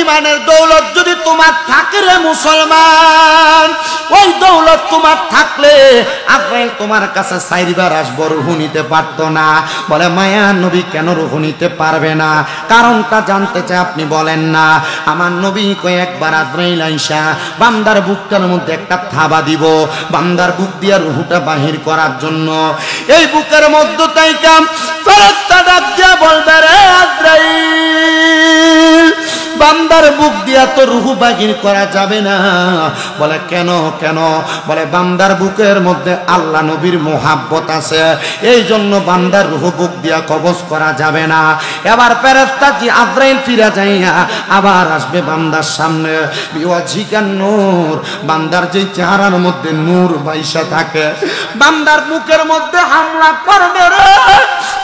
ইমানের দৌলত যদি তোমার থাকে রে মুসলমান, ওই দৌলত তোমার থাকলে আজরাইল তোমার কাছে চাইবার আসবো, রূহ নিতে পারতো না। বলে মায়া নবী কেন রূহ নিতে পারবে না? কারণটা জানতে চাই, আপনি বলেন না। আমার নবী কয়েকবার আজরাইল আইসা বান্দার বুকটার মধ্যে একটা থাবা দিব, বান্দার বুক দিয়া রূহটা বাহির করার জন্য। এই বুকের মধ্যে তাইকাম ফেরেশতা ডাক দিয়া বলবে রে আজরাইল, বান্দার বুক দিয়া তো রূহ বাহির করা যাবে না। বলে কেন কেন? বলে বান্দার বুকের মধ্যে আল্লাহ নবীর মোহাব্বত আছে, এই জন্য বান্দার রূহ বুক দিয়া কবজ করা যাবে না। এবার ফেরেশতা জি আজরাইল ফিরে যাইয়া আবার আসবে বান্দার সামনে। বিওয়াজিকান নূর, বান্দার যে চেহারার মধ্যে নূর বাইসা থাকে, বান্দার মুখের মধ্যে হামলা করবে রে।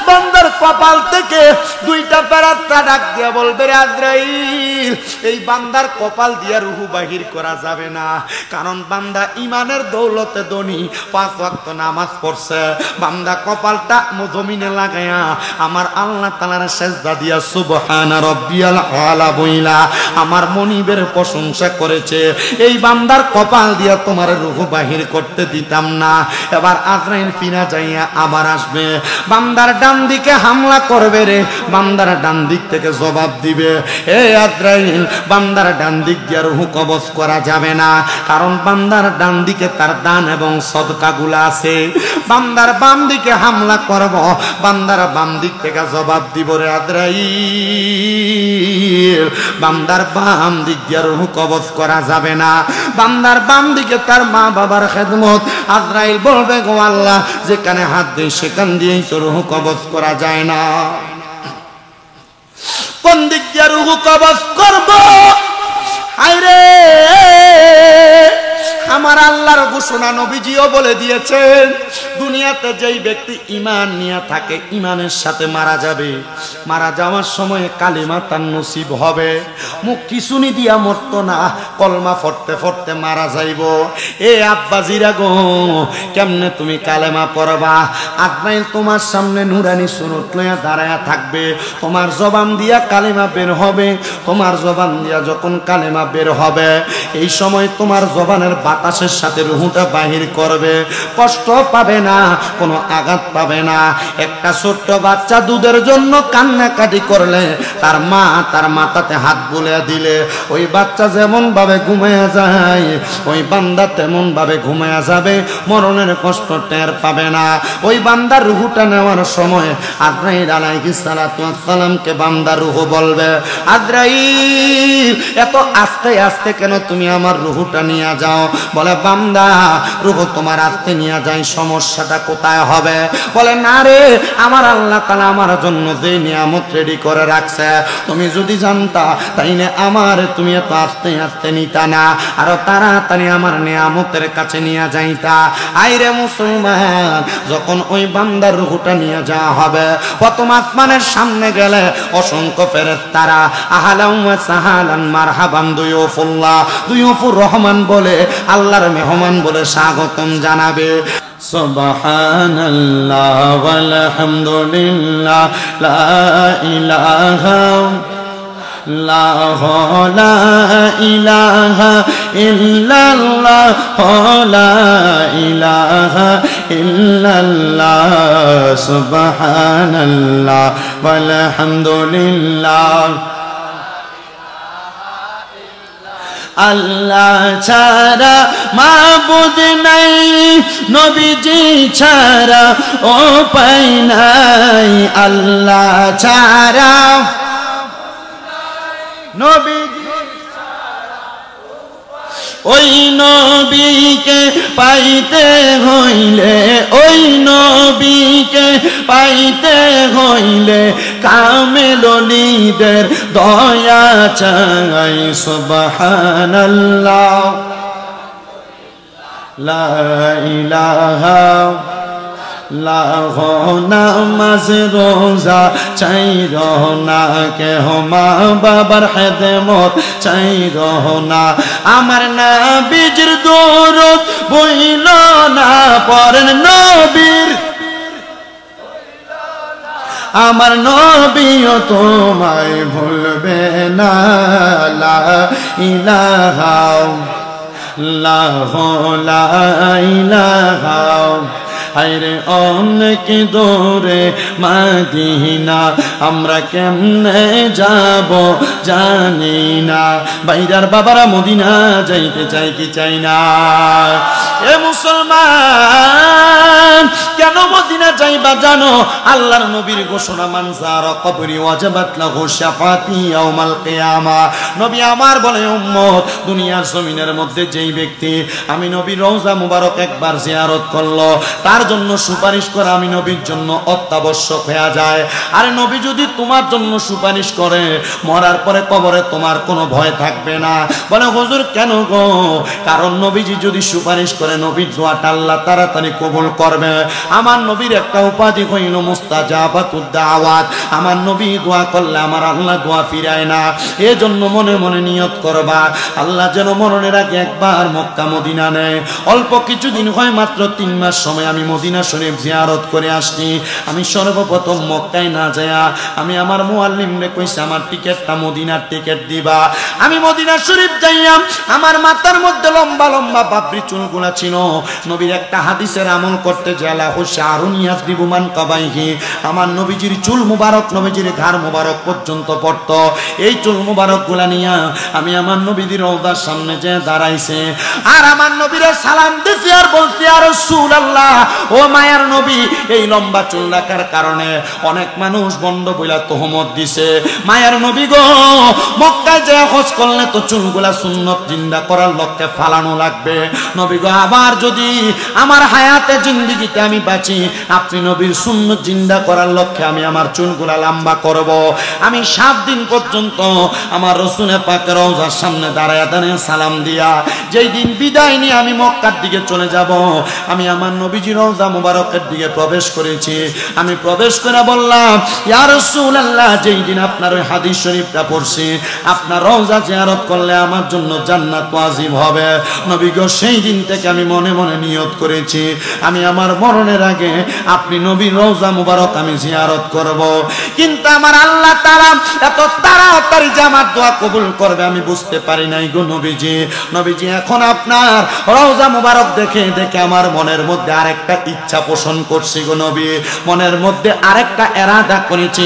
বান্দার কপাল থেকে দুইটা ফেরেশতা ডাক দিয়া বলবে রে আজরাইল, এই বান্দার কপাল দিয়া রূহ বাহির করা যাবে না, কারণ বান্দা ইমানের দৌলতে ধনী, 5 ওয়াক্ত নামাজ পড়ছে। বান্দা কপালটা জমিনে লাগায়া আমার আল্লাহ তাআলার সেজদা দিয়া সুবহান রাব্বিয়াল আলা বইলা আমার মনিবের প্রশংসা করেছে। এই বান্দার কপাল দিয়া তোমার রূহ বাহির করতে দিতাম না। এবার আজরাইল ফিরা যাইয়া আবার আসবে, বান্দার ডান দিকে হামলা করবে রে, বান্দার ডান দিক থেকে জবাব দিবে, এ আজরাইল বান্দার ডান দিক দিয়ে রূহ কবজ করা যাবে না, কারণ বান্দার ডান দিকে তার দান এবং সদকাগুলো আছে। বান্দার বাম দিকে হামলা করব, বান্দার বাম দিক থেকে জবাব দিব রে আজরাইল বান্দার বাম দিক দিয়ে রূহ কবজ করা যাবে না। বান্দার বাম দিকে তার মা বাবার খেদমত, আজরাইল বলবে গো আল্লাহ, যেখানে হাত দেই সেখান দিয়েই তো রূহ কবজ করা যায় না। কোন দিক দিয়ে রূহ কবজ করব? আইরে আমার আল্লাহর ঘোষণা নবীজিও বলে দিয়েছেন, দুনিয়াতে যেই ব্যক্তি ঈমান নিয়ে থাকে, ঈমানের সাথে মারা যাবে, মারা যাওয়ার সময় কালিমা তার নসিব হবে। মুখ কিসুনি দিয়া মরতো না, কলমা পড়তে পড়তে মারা যাইব। এ আব্বাজিরা গো, কেমনে তুমি কালেমা পড়বা? আজরাইল তোমার সামনে নুরানি সুরত লইয়া দাঁড়ায়া থাকবে, তোমার জবান দিয়া কালেমা বের হবে। তোমার জবান দিয়া যখন কালেমা বের হবে, এই সময় তোমার জবানের বাতাসের সাথে রূহটা বাহির করবে, কষ্ট পাবে না, কোনো আঘাত পাবে না। একটা ছোট্ট বাচ্চা দুধের জন্য কান্নাকাটি করলে তার মা তার মাথাতে হাত বুলিয়ে দিলে ওই বাচ্চা যেমন ভাবে ঘুমায়া যায়, ওই বান্দা তেমন ভাবে ঘুমায়া যাবে, মরণের কষ্ট টের পাবে না। ওই বান্দার রূহটা নেওয়ার সময় আজরাইল আলাইহিস সালাতু ওয়াস সালামকে বান্দার রূহ বলবে, আজরাইল এত আস্তে আস্তে কেন তুমি আমার রূহটা নিয়ে যাও? বলে বান্দা, রূহ তোমার আস্তে নিয়ে যাই, সমস্যাটা কোথায় হবে? বলে না রে, আমার আল্লাহ তাআলা আমার জন্য যে নিয়ামত রেডি করে রাখছে, তুমি যদি জানতা তাইলে আমার তুমি এত আস্তে আস্তে নিতা না, আরো তাড়াতাড়ি আমার নিয়ামতের কাছে নিয়ে যাইতা। আইরে মুসলমান, যখন ওই বান্দার রূহটা নিয়ে যাওয়া হবে, প্রথম আসমানের সামনে গেলে অসংখ্য ফেরেশতারা আহলান ওয়া সাহালান মারহাবান দুয়ুফুল্লাহ, দুয়ুফুর রহমান বলে, আল্লাহর মেহমান বলে স্বাগতম জানাবে। সুবহানাল্লাহ ওয়াল হামদুলিল্লাহ, লা ইলাহা লা ইলাহা ইল্লাল্লাহ, লা ইলাহা ইল্লাল্লাহ, সুবহানাল্লাহ ওয়াল হামদুলিল্লাহ। আল্লাহ ছাড়া মাবুদ নাই, নবীজি ছাড়া উপায় নাই। আল্লাহ ছাড়া নবীজি, ওই নবীকে পাইতে হইলে, ওই নবীকে পাইতে হইলে কামেল ওলিদের দয়া চাই। সুবহানাল্লাহ, লা ইলাহা লাহ নামাজ রোজা চাই রহনা, কেহ মা বাবার খেদমত চাই রহনা। আমার নবীর দরুদ বইল না, পড়েন নবীর আমার নবীও তোমায় ভুলবে না লা ইলাহা লা ইলাহা আরে অনেক দূরে মদিনা আমরা কেমনে যাব জানি না বাইরার বাবারা মদিনা যাইতে চাই কি চাই না এ মুসলমান কেন মদিনা যাইবা জানো আল্লাহর নবীর ঘোষণা মান যারা কবরি ওয়াজাবাত লাহু শাফাতি ইয়াউমাল কিয়ামা নবী আমার বলে উম্মত দুনিয়ার জমিনের মধ্যে যেই ব্যক্তি আমি নবীর রওজা মুবারক একবার জিয়ারত করলো তার জন্য সুপারিশ করা আমি নবীর জন্য অত্যাবশ্যক হয়ে যায় আর নবী যদি তোমার জন্য সুপারিশ করে মরার পরে কবরে তোমার কোনো ভয় থাকবে না বলে হুজুর কেন গো কারণ নবীজি যদি সুপারিশ করে নবীর দোয়াটা আল্লাহ তাড়াতাড়ি কবুল করবে আমার নবীর একটা উপাধি হইল মুস্তাজাবাতুদ দাওয়াত আমার নবী দোয়া করলে আমার আল্লাহ দোয়া ফিরায় না এজন্য মনে মনে নিয়ত করবা আল্লাহ যেন মরণের আগে একবার মক্কা মদিনা নেয় অল্প কিছুদিন হয় মাত্র 3 মাস সময় আমি মদিনা শরীফ জিয়ারত করে আসছি আমি সর্বপ্রথম মক্কায় না যায়া আমি আমার মুআল্লিমরে কইছি আমার টিকেটটা মদিনার টিকেট দিবা আমি মদিনা শরীফ যাইয়াম আমার মাথার মধ্যে লম্বা লম্বা বাবরি চুলগুলা ছিল নবীর একটা হাদিসের আমল করতে গেলা হুশারুন ইয়াদরিবু মান কাবাইহি আমার নবীজির চুল মুবারক নবীজির ঘাড় মুবারক পর্যন্ত পড়তো এই চুল মুবারকগুলা নিয়া আমি আমার নবীর রওজার সামনে যে দাঁড়াইছে আর আমার নবীরে সালাম দিছি আর বলছি আর রাসূলুল্লাহ ও মায়ার নবী এই লম্বা চুল রাখার কারণে অনেক মানুষ বন্ধ বইলা তোহমত দিছে মায়ার নবী গো মক্কায় যে হজ করলে তো চুলগুলা সুন্নত জিন্দা করার লক্ষ্যে ফালানো লাগবে নবী গো আবার যদি আমার হায়াতে জিন্দেগিতে আমি বাঁচি আপনি নবীর সুন্নত জিন্দা করার লক্ষ্যে আমি আমার চুলগুলা লম্বা করব আমি 7 দিন পর্যন্ত আমার রাসূল পাকের রওজার সামনে দাঁড়ায়া দাঁড়িয়ে সালাম দিয়া যেই দিন বিদায় নিয়ে আমি মক্কার দিকে চলে যাব আমি আমার নবীজির রওজা মুবারকের দিকে প্রবেশ করেছি আমি প্রবেশ করে বললাম ইয়া রাসূলুল্লাহ যেই দিন আপনার ওই হাদিস শরীফটা পড়ছি আপনার রওজা জিয়ারত করলে আমার জন্য জান্নাত ওয়াজিব হবে নবী গো সেই দিন থেকে আমি মনে মনে নিয়ত করেছি আমি আমার মরণের আগে আপনি নবীর রওজা মুবারক আমি জিয়ারত করব কিন্তু আমার আল্লাহ তাআলা এত তাড়াতাড়ি যে আমার দোয়া কবুল করবে আমি বুঝতে পারি নাই গো নবীজি এখন আপনার রওজা মুবারক দেখে দেখে আমার মনের মধ্যে আরেকটা ইচ্ছা পোষণ করছি গো নবী মনের মধ্যে আরেকটা এরাদা করেছি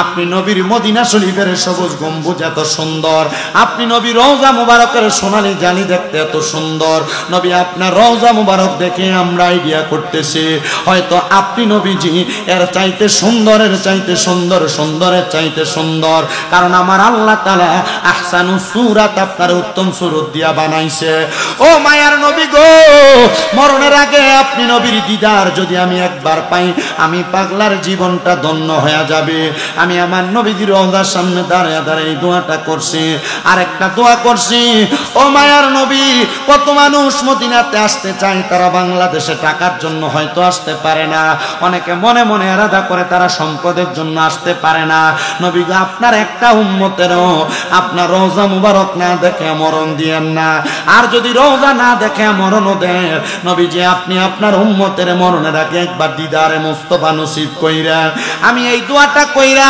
আপনি নবীর মদিনা শরীফের সবুজ গম্বুজ এত সুন্দর আপনি নবীর রওজা মুবারকের সোনালী জালি দেখতে এত সুন্দর নবী আপনার রওজা মুবারক দেখে আমরা আইডিয়া করতেছি হয়তো আপনি নবীজি এর চাইতে সুন্দরের চাইতে সুন্দর সুন্দরের চাইতে সুন্দর কারণ আমার আল্লাহ তাআলা আহসানুস সূরাত আপনার উত্তম সুরত দিয়া বানাইছে ও মায়ার নবী গো মরণের আগে আপনি নবীর দিদার যদি আমি একবার পাই আমি পাগলার জীবনটা ধন্য হয়ে যাবে আমি আমার নবীর রওজার সামনে দাঁড়িয়ে দাঁড়িয়ে দোয়াটা করছি আরেকটা দোয়া করছি ও মায়ার নবী কত মানুষ মদিনাতে আসতে চায় তারা বাংলাদেশে টাকার জন্য হয়তো আসতে পারে না অনেকে মনে মনে এরাদা করে তারা সম্পদের জন্য আসতে পারে না নবী গো আপনার একটা উম্মতেরও আপনার রওজা মুবারক না দেখে মরণ দিয়েন না আর যদি রওজা না দেখে মরণও দেন নবীজি আপনি আপনার উম্মতের মরণের আগে একবার দিদারে মুস্তাফা নসিব কইরা আমি এই দোয়াটা কইরা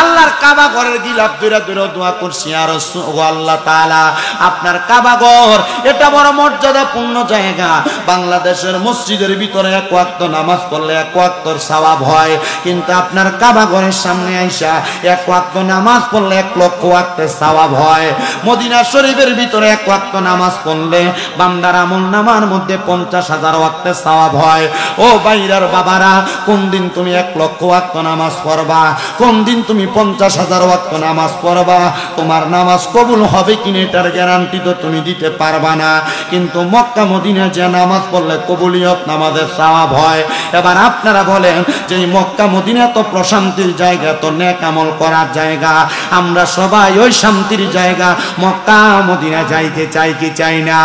আল্লাহর কাবা ঘরের গিলাফ ধরে ধরে দোয়া করছি আর ও আল্লাহ তাআলা আপনার কাবা ঘর এটা বড় মর্যাদাপূর্ণ জায়গা বাংলাদেশের মসজিদের ভিতরে এক ওয়াক্ত নামাজ পড়লে এক ওয়াক্তর সওয়াব হয় কিন্তু আপনার কাবা ঘরের সামনে আইসা এক ওয়াক্ত নামাজ পড়লে 1 লক্ষ ওয়াক্তের সওয়াব হয় মদিনা শরীফের ভিতরে এক ওয়াক্ত নামাজ পড়লে বান্দার আমলনামার মধ্যে 50,000 ওয়াক্তের সওয়াব হয় ও বাইরার বাবারা কোন দিন তুমি 1 লক্ষ ওয়াক্ত নামাজ পড়বা কোন দিন তুমি 50,000 ওয়াক্ত নামাজ পড়বা তোমার নামাজ কবুল হবে কিনা এটার গ্যারান্টি তো তুমি দিতে পারবা না কিন্তু মক্কা মদিনা যে নামাজ পড়লে কবুলিয়ত নামাজের সওয়াব হয় এবার আপনারা বলেন যে মক্কা মদিনা তো প্রশান্তির জায়গা তো নেক আমল করার জায়গা আমরা সবাই ওই শান্তির জায়গা মক্কা মদিনা যাইতে চাই কি চাই না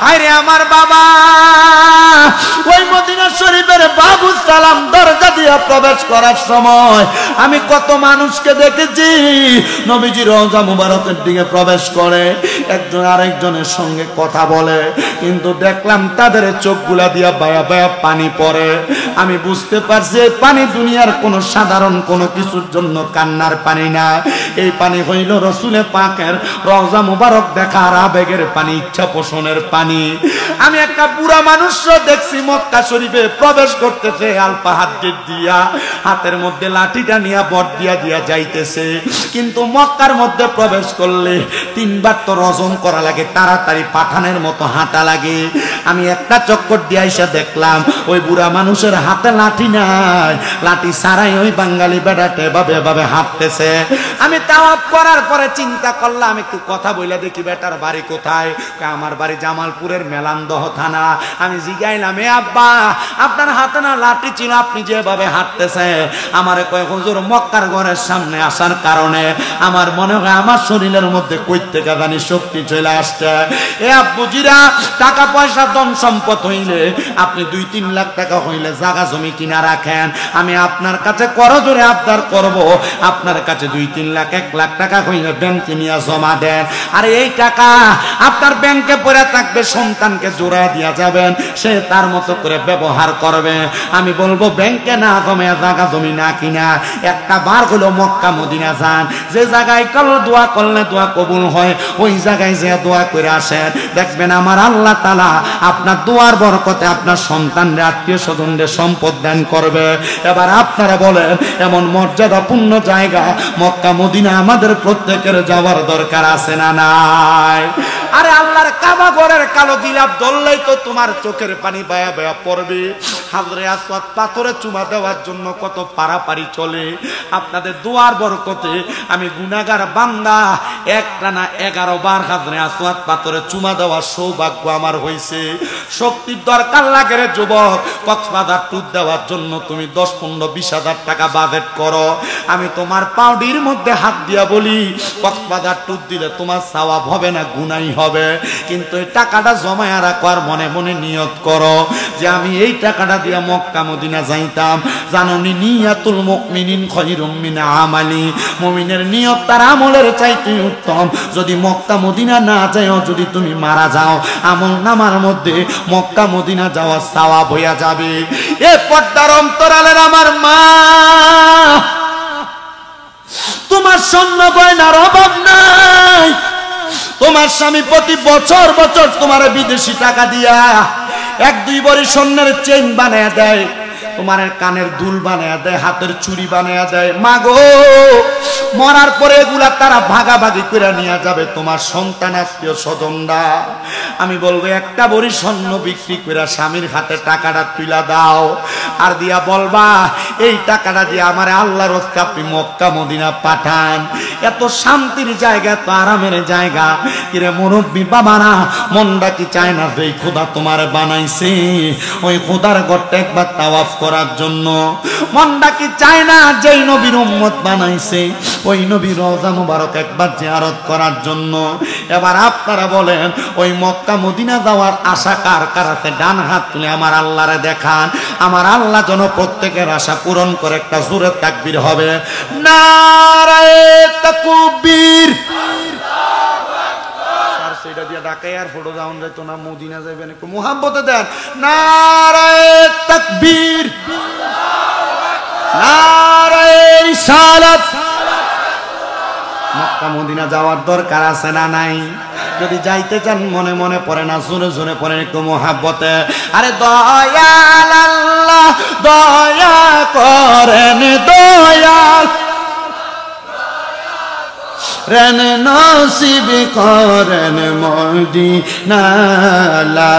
আরে আমার বাবা ওই মদিনা শরীফের বাবু সালাম দরজা দিয়ে প্রবেশ করার সময় আমি কত মানুষকে দেখেছি নবীজি রওজা মুবারকের দিকে প্রবেশ করে একজন আরেকজনের সঙ্গে কথা বলে, কিন্তু দেখলাম তাদের চোখগুলা দিয়া বায়া বায়া পানি পড়ে। আমি বুঝতে পারছি এই পানি দুনিয়ার কোনো সাধারণ কোনো কিছুর জন্য কান্নার পানি না, এই পানি হইল রসুলে পাকের রওজা মুবারক দেখার আবেগের পানি, ইচ্ছা পোষণের পানি। আমি একটা বুড়া মানুষও দেখছি মক্কা শরীফে প্রবেশ করতেছে আলপাহাদ গেট দিয়া, হাতের মধ্যে লাঠিটা নিয়ে বট দিয়া দিয়া যাইতেছে। কিন্তু মক্কার মধ্যে প্রবেশ করলে 3 বার তো রজম করা লাগে, তাড়াতাড়ি পাঠানের মতো হাঁটা লাগে। আমি একটা চক্কর দিয়ে এসে দেখলাম ওই বুড়া মানুষের হাতে লাঠি নাই, লাঠি ছাড়াই ওই বাঙালি বেড়াতে এভাবে এভাবে হাঁটতেছে। আমি তাওয়াফ করার পরে চিন্তা করলাম একটু কথা বইলা দেখি বেটার বাড়ি কোথায়। আমার বাড়ি জামালপুরের মেলান্দহ থানা। আমি জিগাইলাম, এ আব্বা আপনার হাতে না লাঠি ছিল, আপনি যেভাবে হাঁটতেছে? আমারে কয় হুজুর মক্কার ঘরের সামনে আসার কারণে আমার মনে হয় আমার শরীরের মধ্যে কই থেকে জানি শক্তি চলে আসছে। এ আব্বুজিরা, টাকা পয়সা ধন সম্পদ হইলে আপনি 2-3 লাখ টাকা হইলে জায়গা জমি কিনা রাখেন, আমি আপনার কাছে করজোরে আবদার করব, আপনার কাছে 2-3 লাখ 1 লাখ টাকা হইলে ব্যাংকে নিয়ে জমা দেন। আর এই টাকা আপনার ব্যাংকে পড়ে থাকবে, সন্তানকে জোড়া দিয়া যাবেন, সে তার মতো করে ব্যবহার করবে। আমি বলবো ব্যাংকে না জমে জায়গা জমি না কিনা একটা বার হলো মক্কা মদিনা যান, যে জায়গায় কালো দোয়া করলে দোয়া কবুল হয় ওই জায়গায় যে দোয়া করে আসেন, দেখবেন আমার আল্লাহ তাআলা আপনার দোয়ার বরকতে আপনার সন্তানদের আত্মীয় স্বজনদের সম্পদ দান করবে। এবার আপনারা বলেন এমন মর্যাদাপূর্ণ জায়গা মক্কা মদিনা আমাদের প্রত্যেকের যাওয়ার দরকার আছে না নাই? আরে আল্লাহর কাবা ঘরের কালো গিলাপ ধরলেই তো তোমার চোখের পানি বায়া বায়া পড়বে। হাজরে আসওয়াদ পাথরে চুমা দেওয়ার জন্য কত পারাপারি চলে। আপনাদের দোয়ার বরকতে আমি গুনাহগার বান্দা একটানা 11 বার হাজরে আসওয়াদ পাথরে চুমা দেওয়ার সৌভাগ্য আমার হয়েছে। শক্তির দরকার লাগে রে যুবক, কক্সবাজার ট্যুর দেওয়ার জন্য তুমি 10-15-20 হাজার টাকা বাজেট করো। আমি তোমার পাউডির মধ্যে হাত দিয়া বলি কক্সবাজার ট্যুর দিলে তোমার সওয়াব হবে না, গুনাই হবে। কিন্তু এই টাকাটা জমায়া রাখো আর মনে মনে নিয়ত করো যে আমি এই টাকাটা দিয়া মক্কা মদিনা যাইতাম। জানোনি নিয়াতুল মুমিনিন খায়রুম মিন আমালি, মুমিনের নিয়ত তার আমলের চাইতে উত্তম। যদি মক্কা মদিনা না যাও, যদি তুমি মারা যাও, আমল নামার মধ্যে মক্কা মদিনা যাওয়ার সওয়াব হইয়া যাবে। এ পর্দার অন্তরালের আমার মা, তোমার স্বর্ণ গয়নার অভাব নাই। তোমার স্বামী প্রতি বছর বছর তোমার বিদেশি টাকা দিয়া 1-2 ভরি স্বর্ণের চেইন বানায়া দেয়, তোমার কানের দুল বানায়া দেয়, হাতের চুড়ি বানায়া দেয়। মাগো, মরার পরে এগুলা তারা ভাগাভাগি করে নিয়ে যাবে তোমার সন্তান আত্মীয় স্বজনরা। আমি বলবো একটা ভরি স্বর্ণ বিক্রি করে স্বামীর হাতে টাকাটা তুলা দাও, আর দিয়া বলবা এই টাকাটা দিয়ে আমার আল্লাহর রাস্তায় আপনি মক্কা মদিনা পাঠান। এত শান্তির জায়গা, এত আরামের জায়গা। কিরে মুরব্বী বাবারা, মনটা কি চায় না যে খোদা তোমার বানাইছে ওই খোদার ঘরটা একবার তাওয়াফ করার জন্য? মনটা কি চায় না যেই নবীর উম্মত বানাইছে ওই নবীর রওজা মুবারক একবার জিয়ারত করার জন্য? এবার আপনারা বলেন ওই মক্কা মদিনা যাওয়ার আশা কার কার আছে? ডান হাত তুলে আমার আল্লাহরে দেখান। আমার আল্লাহ যেন প্রত্যেকের আশা পূরণ করে। একটা জোরে তাকবীর হবে। নারায়ে তাকবীর। আর সেটা দিয়ে ঢাকায় আর ফটো ডাউন যাইতো না, মদিনা যাইবেন, একটু মুহাব্বতে দেন। নারায়ে তাকবীর, নারায়ে রিসালাত। মক্কা মদিনা যাওয়ার দরকার আছে না নাই? যদি যাইতে চান মনে মনে পড়ে না, জোরে জোরে পড়েন একটু মুহাব্বতে। আরে দয়াল আল্লাহ দয়া করেন, দয়াল রেন নসিব করেন মদিনা। লা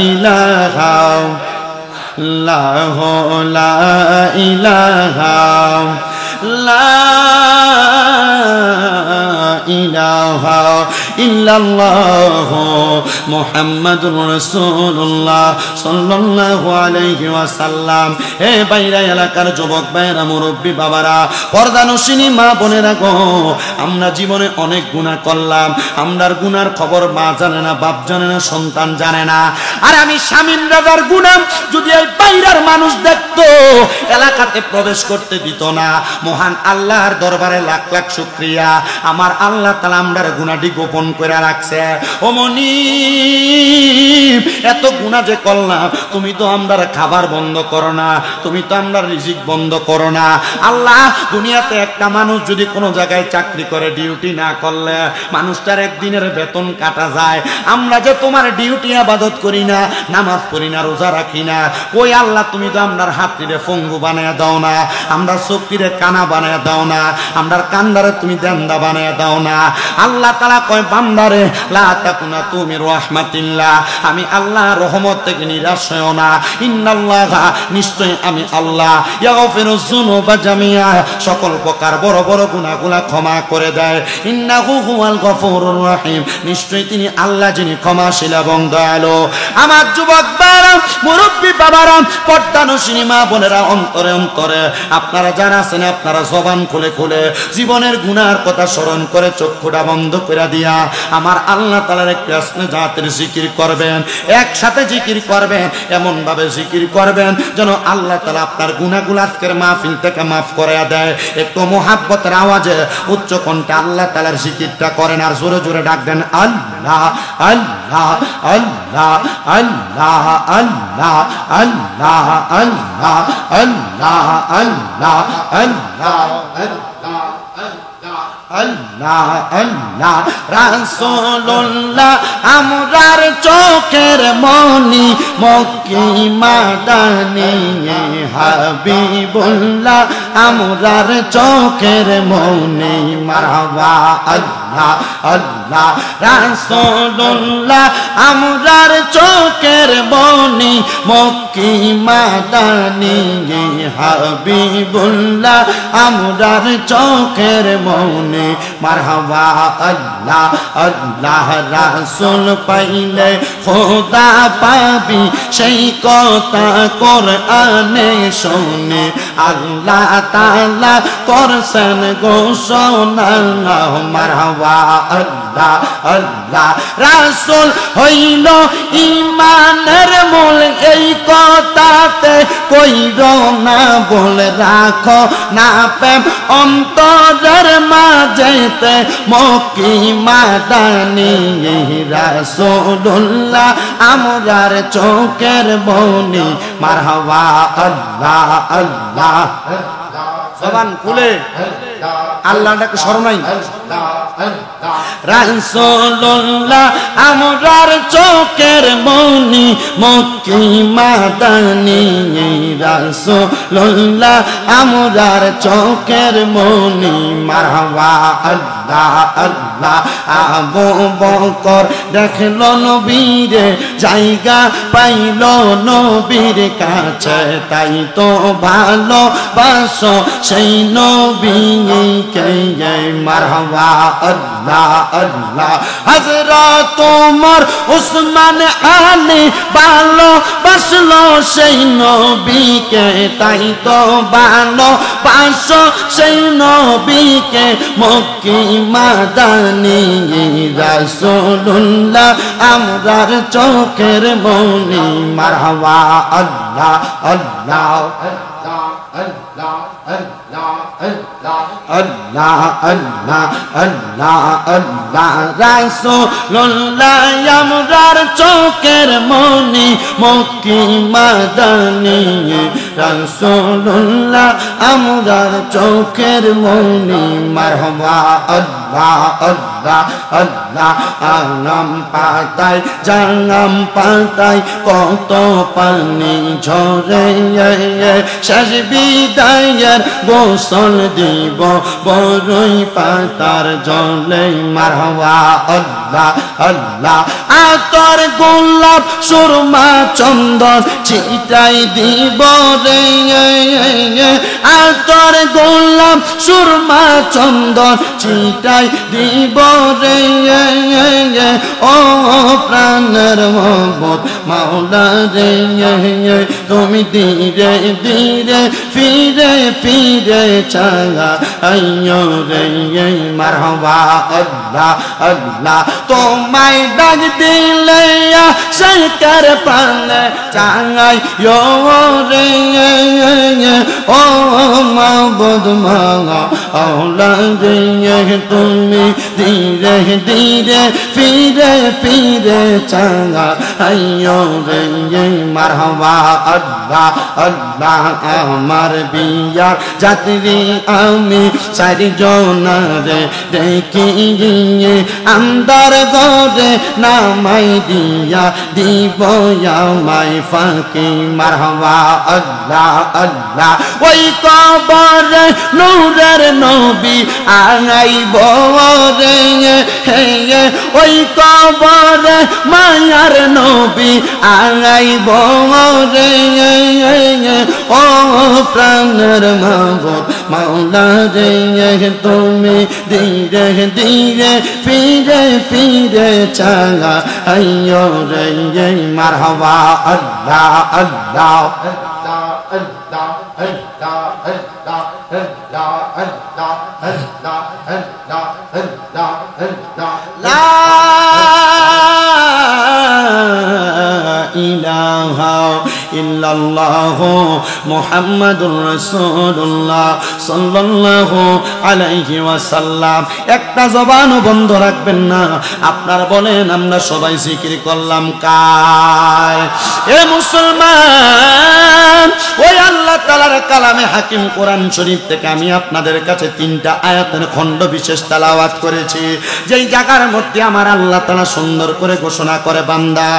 ইলাহা ইল্লাল্লাহু, লা ইলাহা ইলাহা ইল্লাল্লাহু মুহাম্মাদুর রাসূলুল্লাহ সাল্লাল্লাহু আলাইহি ওয়াসাল্লাম। হে বাইরা এলাকার যুবক ভাইরা, মুরব্বী বাবারা, পর্দানশিনী মা বোনেরা গো, আমরা জীবনে অনেক গুনাহ করলাম। আমরার গুনার খবর মা জানে না, বাপ জানে না, সন্তান জানে না। আর আমি শামীম রাজার গুনাহ যদি এই বাইরার মানুষ দেখতো, এলাকাতে প্রবেশ করতে দিত না। মহান আল্লাহর দরবারে লাখ লাখ শুকরিয়া, আমার আল্লাহ তাআলা আমরার গুনাহটি গোপন গোপন করে রাখছে। ও মনিব, এত গুনাহ যে করলাম, তুমি তো আমরা খাবার বন্ধ করো না, তুমি তো আমরা রিজিক বন্ধ করো না। আল্লাহ, দুনিয়াতে একটা মানুষ যদি কোনো জায়গায় চাকরি করে ডিউটি না করলে মানুষটার একদিনের বেতন কাটা যায়। আমরা যে তোমার ডিউটি আবাদত করি না, নামাজ পড়ি না, রোজা রাখি না, কই আল্লাহ তুমি তো আমরার হাতটিরে ফঙ্গু বানায় দাও না, আমরা চোখটিরে কানা বানায় দাও না, আমরার কান্দারে তুমি দেন্দা বানায় দাও না। আল্লাহ তাআলা কয় বান্দারে লা তাকুনা তুমি রাহমাতিল্লাহ, আমি আল্লাহ রহমত থেকে নিরাশ হও না। ইন্নাল্লাহা, নিশ্চয় আমি আল্লাহ, ইয়াগফিরু যুনুবা জামিআ, সকল প্রকার বড় বড় গুনাহগুলো ক্ষমা করে দেয়। ইন্নাহু হুয়াল গফুরুর রহিম, নিশ্চয় তিনি আল্লাহ যিনি ক্ষমাশীল এবং দয়ালু। আমার যুবক বাবারা, মুরব্বী বাবারা, পর্দানশীনী মা বোনেরা, অন্তরে অন্তরে আপনারা যারা আছেন, আপনারা জবান খুলে খুলে জীবনের গুনার কথা স্মরণ করে চক্ষুটা বন্ধ করে দিয়া আমার আল্লাহ তাআলার একটু আসনে জাতের জিকির করবেন, একসাথে জিকির করবেন, এমন ভাবে জিকির করবেন যেন আল্লাহ তাআলা আপনার গুনাহগুলো আজকের মাহফিল থেকে মাফ করে দেয়। একটু মোহাব্বতের আওয়াজে উচ্চ কণ্ঠে আল্লাহ তাআলার জিকিরটা করেন আর জোরে জোরে ডাক দেন আল্লাহ আল্লাহ আল্লাহ আল্লাহ আল্লাহ আল্লাহ আল্লাহ আল্লাহ আল্লাহ আল্লাহ আল্লাহ আল্লাহ রাসূলুল্লাহ আমরার চোখের মনি, মক্কি মাদানী হাবিবুল্লাহ আমরার চোখের মনি, মারহাবা আল্লাহ আল্লাহ রাসূলুল্লাহ আমরার চোখের মনি, মক্কি মাদানী হাবিবুল্লাহ আমরার চোখের মনি, মারহাবা আল্লাহ আল্লাহ রাসূল পাইলে খোদা পাবি, সেই কথা কোরআনে শুনে আল্লাহ তাআলা করছেন ঘোষণা, মারহাবা আল্লাহ আল্লাহ রাসূল হইল ঈমানের মূল, এই কথাতে কইরো না বল, রাখো না প্রেম অন্তরের মাঝেতে, মক্কি মাদানী রাসূলুল্লাহ আমরার চোখের মনি, মারহাবা আল্লাহ আল্লাহ। জবান খুলে আল্লাহটাকে স্মরণ নাই। রাসূলুল্লাহ আমরার চোখের মনি, মক্কি মাদানী রাসূলুল্লাহ আমরার চোখের মনি, মারহাবা আল্লাহ আল্লাহ। আবু বকর দেখলো নবীরে, জায়গা পাইল নবীর কাছে, তাই তো ভালোবাসো সেই নবীকে, মারহাবা আল্লাহ আল্লাহ। হযরত ওমর উসমান আলী ভালোবাসলো সেই নবীকে, তাই তো ভালোবাসো সেই নবীকে, মক্কি মাদানী রাসূলুল্লাহ আমরার চোখের মনি, মারহাবা আল্লাহ আল্লাহ আল্লাহ আল্লাহ আল্লাহ আল্লাহ আল্লাহ আল্লাহ রাসূলুল্লাহ আমরার চোখের মনি, মক্কি মাদানী রাসূলুল্লাহ আমরার চোখের মনি, মারহাবা আল্লাহ আল্লাহ আল্লাহ। আনাম পাতায় জানাম পাতায় কত পানি ঝরে, শেষ বিদায়ের গোসল দিব বড়ই পাতার জলে, মারহাবা আল্লাহ আল্লাহ। আতর গোলাপ সুরমা চন্দন ছিটাই দিব রে, আতর গোলাপ সুরমা চন্দন ছিটাই দিব রে, ও প্রাণের মোহাম্মদ মাওলা রে, তুমি ধীরে ধীরে ফিরে ফিরে চাঙা আইয়ো রে, মারহাবা আল্লাহ আল্লাহ। তোমায় ডাক দিলে সরকার প্রাণে চাঙাই রে ও মাবুদ মাওলা রে তুমি ধীরে ধীরে ফিরে ফিরে চাঙাই রে মারহাবা আল্লাহ আল্লাহ আমার বিয়া যাত্রী আমি চারিজনারে দেখি আন্দার ঘরে নামাই দিয়া দিব আমায় ফাঁকি মারহাবা আল্লাহ আল্লাহ ওই কবরে নূরের নবী আইব রে হে ওই কবরে মায়ার নবী আইব রে ও প্রাণের মাবুদ মাওলা রে তুমি ধীরে ধীরে ফিরে ফিরে চাঙা আইয়ো রে মারহাবা আল্লাহ আল্লাহ আল্লাহ আল্লাহ আল্লাহ আল্লাহ আল্লাহ আল্লাহ আল্লাহ আল্লাহ আল্লাহ আল্লাহ লা ইলাহা ইল্লাল্লাহ মুহাম্মাদুর রাসূলুল্লাহ সাল্লাল্লাহু আলাইহি ওয়াসাল্লাম। একটা জবানও বন্ধ রাখবেন না। আপনারা বলেন আমরা সবাই জিকির করলাম কার? এ মুসলমান, ওই আল্লাহ তাআলার কালামে হাকিম কোরআন শরীফ থেকে আমি আপনাদের কাছে তিনটা আয়াতের খণ্ড বিশেষ তেলাওয়াত করেছি। যেই জায়গার মধ্যে আমার আল্লাহ তাআলা সুন্দর করে ঘোষণা করে, বান্দা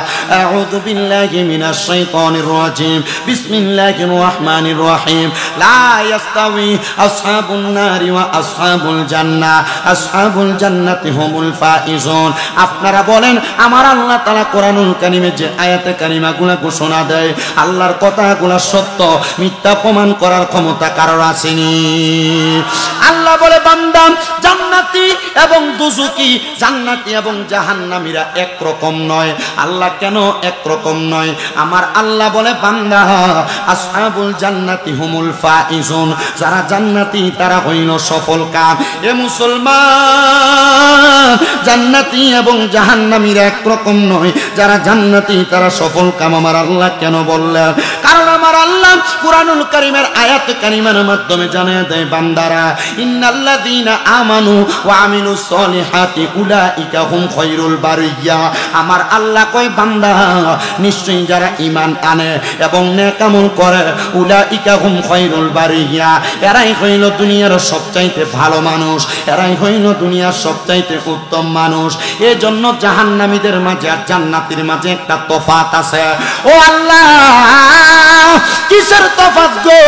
আউযু বিল্লাহি মিনাশ শাইতানির রাজিম বিসমিল্লাহির রহমানির রহিম লা ইয়াস্তাউই আসহাবুন নারি ওয়া আসহাবুল জান্নাহ আসহাবুল জান্নাতি হুমুল ফাইজুন। আপনারা বলেন আমার আল্লাহ তাআলা কোরআনুল কারীমে যে আয়াতে কারিমাগুলো ঘোষণা দেয়, আল্লাহর কথাগুলো সত্য, মিথ্যা প্রমাণ করার ক্ষমতা কারোর আসেনি। আল্লাহ বলে, বান্দা জান্নাতি এবং দুজুকি, জান্নাতি এবং জাহান্নামীরা একরকম নয়। আল্লাহ কেন একরকম নয়? আমার আল্লাহ বলে, বান্দা আসহাবুল জান্নাতি হুমুল ফাইজুন, যারা জান্নাতি তারা হইল সফল কাম। এ মুসলমান, জান্নাতি এবং জাহান্নামীরা একরকম নয়। যারা জান্নাতি তারা সফল কাম। আমার আল্লাহ কেন বললেন? কারণ আমার আল্লাহ কুরআনুল কারীমের আয়াত কারিমার মাধ্যমে জানিয়ে দেয়, বান্দারা ইন্নাল্লাযীনা আমানু ওয়া আমিলুস সলিহাতি উলাইকা হুম খায়রুল বারিয়া। আমার আল্লাহ কয়, বান্দা নিশ্চয়ই যারা ঈমান আনে এবং নেক আমল করে, উলাইকা হুম খায়রুল বারিয়া, এরাই হইল দুনিয়ার সবচাইতে ভালো মানুষ, এরাই হইল দুনিয়ার সবচাইতে উত্তম মানুষ। এজন্য জাহান্নামীদের মাঝে আর জান্নাতীর মাঝে একটা তফাত আছে। ও আল্লাহ, কিসের তফাত গো?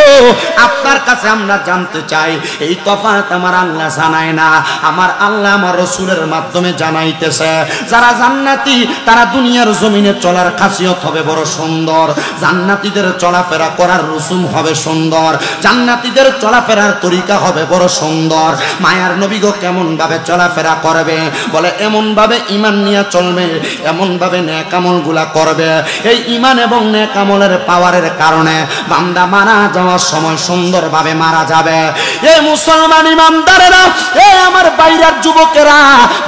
আপনার কাছে আমরা জানতে চাই। এই তফাত আমার আল্লাহ জানায় না, আমার আল্লাহ আমার রাসূলের মাধ্যমে জানাইতেছে। যারা জান্নাতি তারা দুনিয়ার জমিনে চলার খাসিয়ত হবে বড় সুন্দর, জান্নাতীদের চলাফেরা করার রসুম হবে সুন্দর, জান্নাতীদের চলাফেরার তরিকা হবে বড় সুন্দর। মায়ার নবী গো কেমন ভাবে চলাফেরা করবে? বলে এমন ভাবে ঈমান নিয়ে চলবে, এমন ভাবে নেক আমলগুলা করবে। এই ঈমান এবং নেক আমলের পাওয়ারের কারণে বান্দা মারা যাওয়ার সময় সুন্দরভাবে মারা যাবে। এই মুসলমান ইমানদারেরা, এই আমার বাইরের যুবকেরা,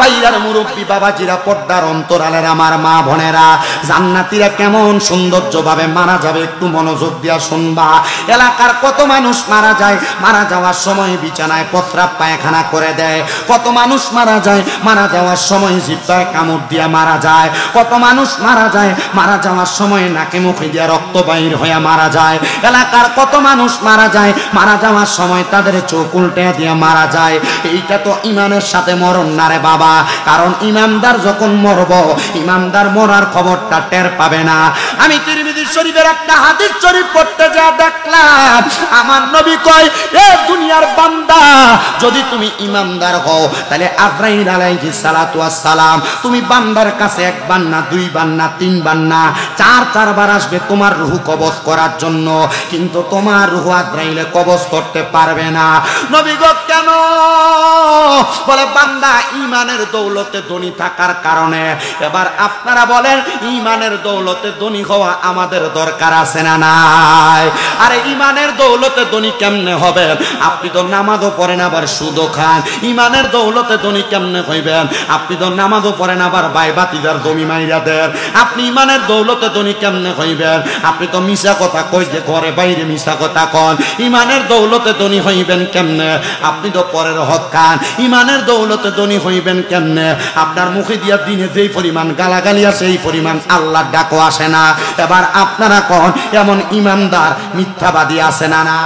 বাইরের মুরব্বী বাবাজিরা, পর্দার অন্তরালের আমার মা বোনেরা, জান্নাতীরা কেমন সৌন্দর্যভাবে মারা যাবে একটু মনোযোগ দিয়া শুনবা। এলাকার কত মানুষ মারা যায়, মারা যাওয়ার সময় বিছানায় প্রস্রাব পায়খানা করে দেয়। কত মানুষ মারা যায়, মারা যাওয়ার সময় জিহ্বায় কামড় দিয়া মারা যায়। কত মানুষ মারা যায়, মারা যাওয়ার সময় নাকে মুখে দিয়া রক্ত বাইর হয়ে মারা যায়। এলাকার কত মানুষ মারা যায়, মারা যাওয়ার সময় তাদের চোখ উল্টে দিয়া মারা যায়। এইটা তো ঈমানের সাথে মরণ না রে বাবা। কারণ ইমানদার যখন মরব, ইমানদার মরার খবরটা টের পাবে না। আমি তিরমিজি শরীফের একটা হাদিস শরীফ পড়তে যা দেখলাম, আমার নবী কয়, এ দুনিয়ার বান্দা, যদি তুমি ইমানদার হও তাহলে আজরাইল আলাইহিস সালাতু ওয়াস সালাম তুমি বান্দার কাছে একবার না, দুইবার না, তিনবার না, চারবার আসবে তোমার রূহ কবজ করার জন্য। কিন্তু তোমার রূহ আজরাইলে কবজ করতে পারবে না। নবী গো কেন? বলে বান্দা ঈমানের দৌলতে ধনী থাকার কারণে। এবার আপনারা বলেন ঈমানের দৌলতে ধনী হওয়া আমাদের দৌলতের দরকার আছে না নাই? আরে ইমানের দৌলতে ধনী কেমনে হবেন? আপনি তো নামাজও পড়েন আবার সুদও খান। ইমানের দৌলতে ধনী কেমনে হইবেন? আপনি তো নামাজও পড়েন আবার ভাই ভাতিজার জমি মাইরা দেন। আপনি ইমানের দৌলতে ধনী কেমনে হইবেন? আপনি তো মিছা কথা কই যে ঘরে বাইরে মিছা কথা কন। ইমানের দৌলতে ধনী হইবেন কেমনে? আপনি তো পরের হক খান। ইমানের দৌলতে ধনী হইবেন কেমনে? আপনার মুখে দিয়া দিনে যেই পরিমাণ গালাগালি আছে এই পরিমাণ আল্লাহর ডাকও আসে না। এবার আপনারা কোন এমন ইমানদার মিথ্যাবাদী আছে না? না,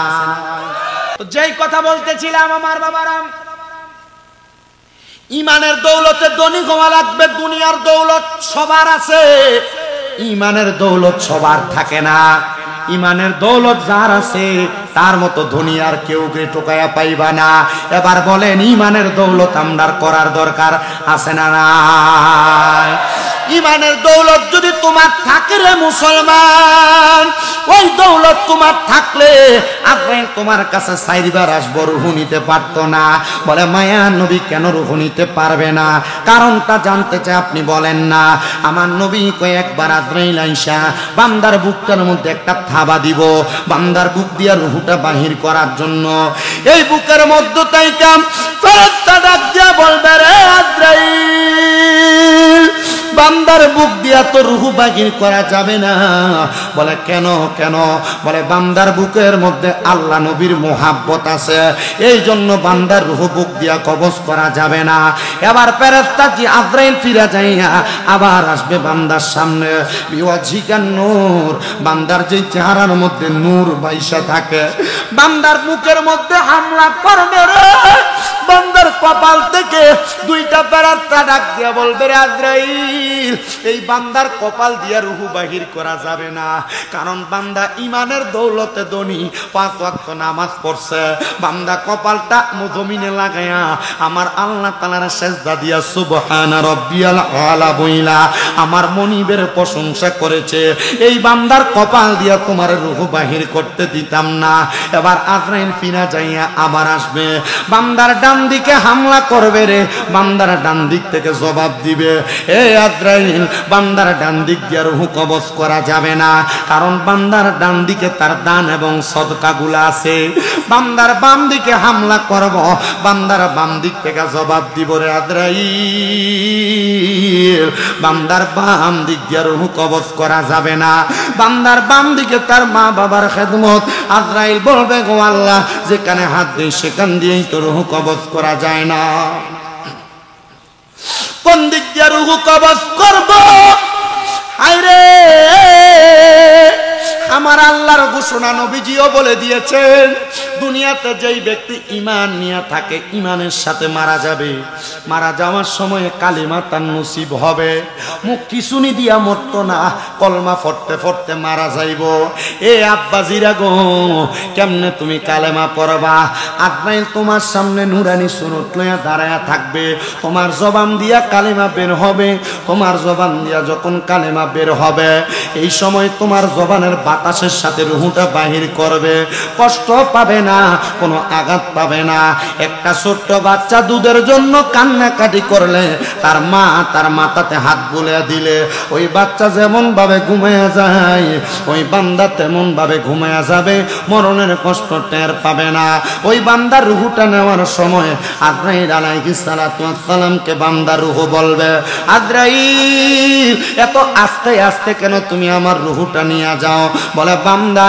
যেই কথা বলতেছিলাম আমার বাবারা, ইমানের দৌলতে ধনী হওয়া লাগবে। দুনিয়ার দৌলত সবার আছে, ইমানের দৌলত সবার থাকে না। ইমানের দৌলত যার আছে তার মতো ধনী আর কেউ টোকায়া পাইবা না। এবার বলেন ইমানের দৌলত আমরার করার দরকার আছে না? না, ইমানের দৌলত যদি তোমার থাকে রে মুসলমান, ওই দৌলত তোমার থাকলে আপনি তোমার কাছে চাইবার আসবো, রুহু নিতে পারতো না। বলে মায়া নবী কেন রুহু নিতে পারবে না? কারণটা জানতে চাই, আপনি বলেন না। আমার নবী কয়েকবার আজরাইল আইসা বান্দার বুকটার মধ্যে একটা থাবা দিব, বান্দার বুক দিয়া রুহুটা বাহির করার জন্য। এই বুকের মধ্যে তাইকাম ফেরেশতা ডাক দিয়া বলবে রে আজরাইল, বান্দার বুক দিয়া তো রুহু বাহির করা যাবে না। বলে কেন কেন? বলে বান্দার বুকের মধ্যে আল্লাহ নবীর মোহাব্বত আছে, এই জন্য বান্দার রুহু বুক দিয়া কবজ করা যাবে না। এবার ফেরেশতা জি আজরাইল ফিরে যাইয়া আবার আসবে বান্দার সামনে। বিওয়াজিকান নূর, বান্দার যে চেহারার মধ্যে নূর বাইসা থাকে, বান্দার মুখের মধ্যে হামলা করবে রে। বান্দার কপাল থেকে দুইটা ফেরেশতা ডাক দিয়া বলবে রে আজরাইল, এই বান্দার কপাল দিয়া রুহু বাহির করা যাবে না। কারণ বান্দা ইমানের দৌলতে ধনী, 5 ওয়াক্ত নামাজ পড়ছে। বান্দা কপালটা জমিনে লাগায়া আমার আল্লাহ তাআলার সেজদা দিয়া সুবহান রাব্বিয়াল আলা বইলা আমার মনিবের প্রশংসা করেছে। এই বান্দার কপাল দিয়া তোমার রুহু বাহির করতে দিতাম না। এবার আজরাইল ফিরা যাইয়া আবার আসবে, বান্দার ডান দিকে হামলা করবে রে। বান্দার ডান দিক থেকে জবাব দিবে, এ আজরাইল, বান্দার ডান দিক দিয়ে রুহু কবজ করা যাবে না। কারণ বান্দার ডান দিকে তার দান এবং সদকাগুলো আছে। বান্দার বাম দিকে হামলা করব, বান্দার বাম দিক থেকে জবাব দিব রে আজরাইল, বান্দার বাম দিক দিয়ে রুহু কবজ করা যাবে না। বান্দার বাম দিকে তার মা বাবার খেদমত। আজরাইল বলবে গো আল্লাহ, যেখানে হাত দিই সেখান দিয়েই তো রুহু কবজ করা যায় না। কোন দিক দিয়ে রুহু কবজ করব? আইরে আমার আল্লাহর ঘোষণা নবীজিও বলে দিয়েছেন, দুনিয়াতে যেই ব্যক্তি ঈমান নিয়ে থাকে ঈমানের সাথে মারা যাবে, মারা যাওয়ার সময় কালিমা তার নসিব হবে। মুখ কিছুনি দিয়া মরতো না, কলমা পড়তে পড়তে মারা যাইব। এ আব্বাজিরা গো, কেমনে তুমি কালেমা পড়বা? আজরাইল তোমার সামনে নুরানি সুরত লইয়া দাঁড়ায়া থাকবে, তোমার জবান দিয়া কালেমা বের হবে। তোমার জবান দিয়া যখন কালেমা বের হবে, এই সময় তোমার জবানের বাতাসের সাথে রুহুটা বাহির করবে। কষ্ট পাবে না, কোনো আঘাত পাবে না। একটা ছোট্ট বাচ্চা দুধের জন্য কান্নাকাটি করলে তার মা তার মাথাতে হাত বুলিয়ে দিলে ওই বাচ্চা যেমন ভাবে ঘুমায়া যায়, ওই বান্দা তেমন ভাবে ঘুমায়া যাবে, মরণের কষ্ট টের পাবে না। ওই বান্দার রুহুটা নেওয়ার সময় আজরাইল আলাইহিস সালাতু ওয়াস সালামকে বান্দার রুহু বলবে, আজরাইল এত আস্তে আস্তে কেন তুমি আমার রুহুটা নিয়ে যাও? বলে বান্দা,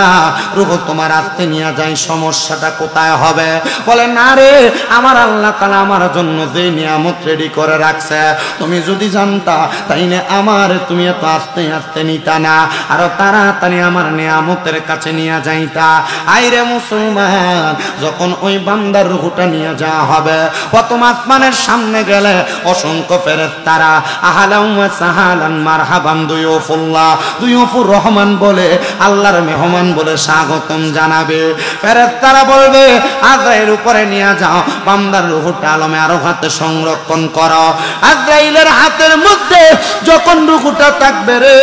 রুহু তোমার আস্তে নিয়ে যাই, সমস্যাটা কোথায় হবে? বলে না রে, আমার আল্লাহ তাআলা আমার জন্য যে নিয়ামত রেডি করে রাখছে, তুমি যদি জানতা তাইলে আমার তুমি এত আস্তে আস্তে নিতা না, আরো তাড়াতাড়ি আমার নিয়ামতের কাছে নিয়ে যাইতা। আইরে মুসলমান, যখন ওই বান্দার রুহুটা নিয়ে যাওয়া হবে, প্রথম আসমানের সামনে গেলে অসংখ্য ফেরেশতারা আহলান ওয়া সাহালান মারহাবান দুয়ুফুল্লাহ, দুয়ুফুর রহমান বলে, আল্লাহর মেহমান বলে স্বাগতম জানাবে। ফেরেশতারা বলবে আজরাইল উপরে নিয়ে যাও, বান্দার রূহটা আলমে আরো হাতে সংরক্ষণ করো। আজরাইলের হাতের মধ্যে যখন রূহটা থাকবে রে,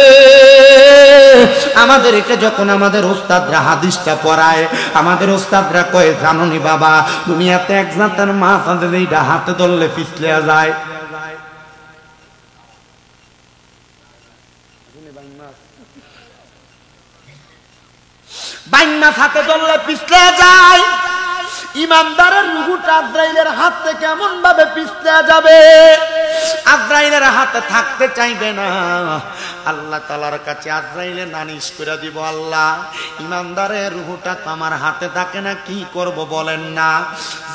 আমাদেরকে যখন আমাদের উস্তাদরা হাদিসটা পড়ায়, আমাদের উস্তাদরা কয় জানোনি বাবা, দুনিয়াতে এক জাতের মাছ আছে যেটা হাতে ধরলে পিছলে যায়। বাইন্না হাতে ধরলে পিছলে যায়। ইমানদারের রূহটা আজরাইলের হাত থেকে এমন ভাবে পিছলে যাবে, আজরাইলের হাতে থাকতে চাইবে না। আল্লাহ তাআলার কাছে আজরাইলে নালিশ করে দিব, আল্লাহ ইমানদারের রূহটা তো আমার হাতে থাকে না, কি করব বলেন না।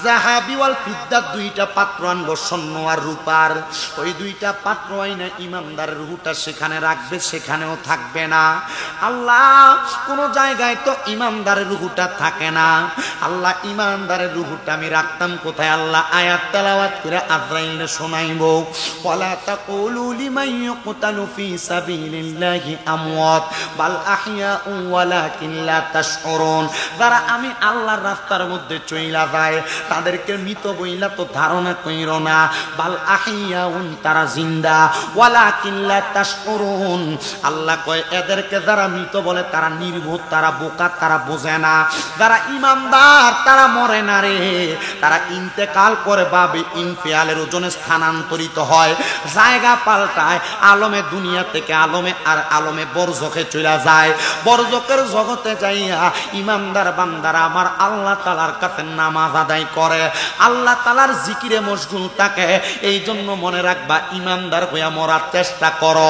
যাহাবি ওয়াল ফিদ্দাত দুইটা পাত্র আনবো, স্বর্ণ আর রূপার। ওই দুইটা পাত্র আইনা ইমানদারের রূহটা সেখানে রাখবে, সেখানেও থাকবে না। আল্লাহ কোন জায়গায় তো ইমানদারের রূহটা থাকে না। আল্লাহ ইমানদারের রূহটা আমি রাখতাম কোথায়? আল্লাহ আয়াত তেলাওয়াত করে আজরাইলে শোনাইবো, ওয়ালা তাকুলু লিমান ইয়ুকতালু ফি সাবিলিল্লাহি আমওয়াত বাল আহইয়াউ ওয়ালাকিন লা তাশউরুন। যারা আমি আল্লাহর রাস্তার মধ্যে চইলা যায় তাদেরকে মৃত বইলা তো ধারণা কইরো না। বাল আহইয়াউন, তারা জিন্দা, ওয়ালাকিন লা তাশউরুন। আল্লাহ কয় এদেরকে যারা মৃত বলে তারা নির্বোধ, তারা বোকা, তারা বোঝে না। যারা ইমানদার তারা মরে না রে, তারা ইন্তেকাল করে বাবে ইনফিয়ালের ওজনে স্থানান্তরিত হয়, জায়গা পাল্টায়, আলমে দুনিয়া থেকে আলমে আর আলমে বরজখে চলে যায়। বরজখের জগতে যাইয়া ইমানদার বান্দারা আমার আল্লাহ তাআলার কাছে নামাজ আদায় করে, আল্লাহ তাআলার জিকিরে মশগুল থাকে। এই জন্য মনে রাখবা, ইমানদার হইয়া মরার চেষ্টা করো।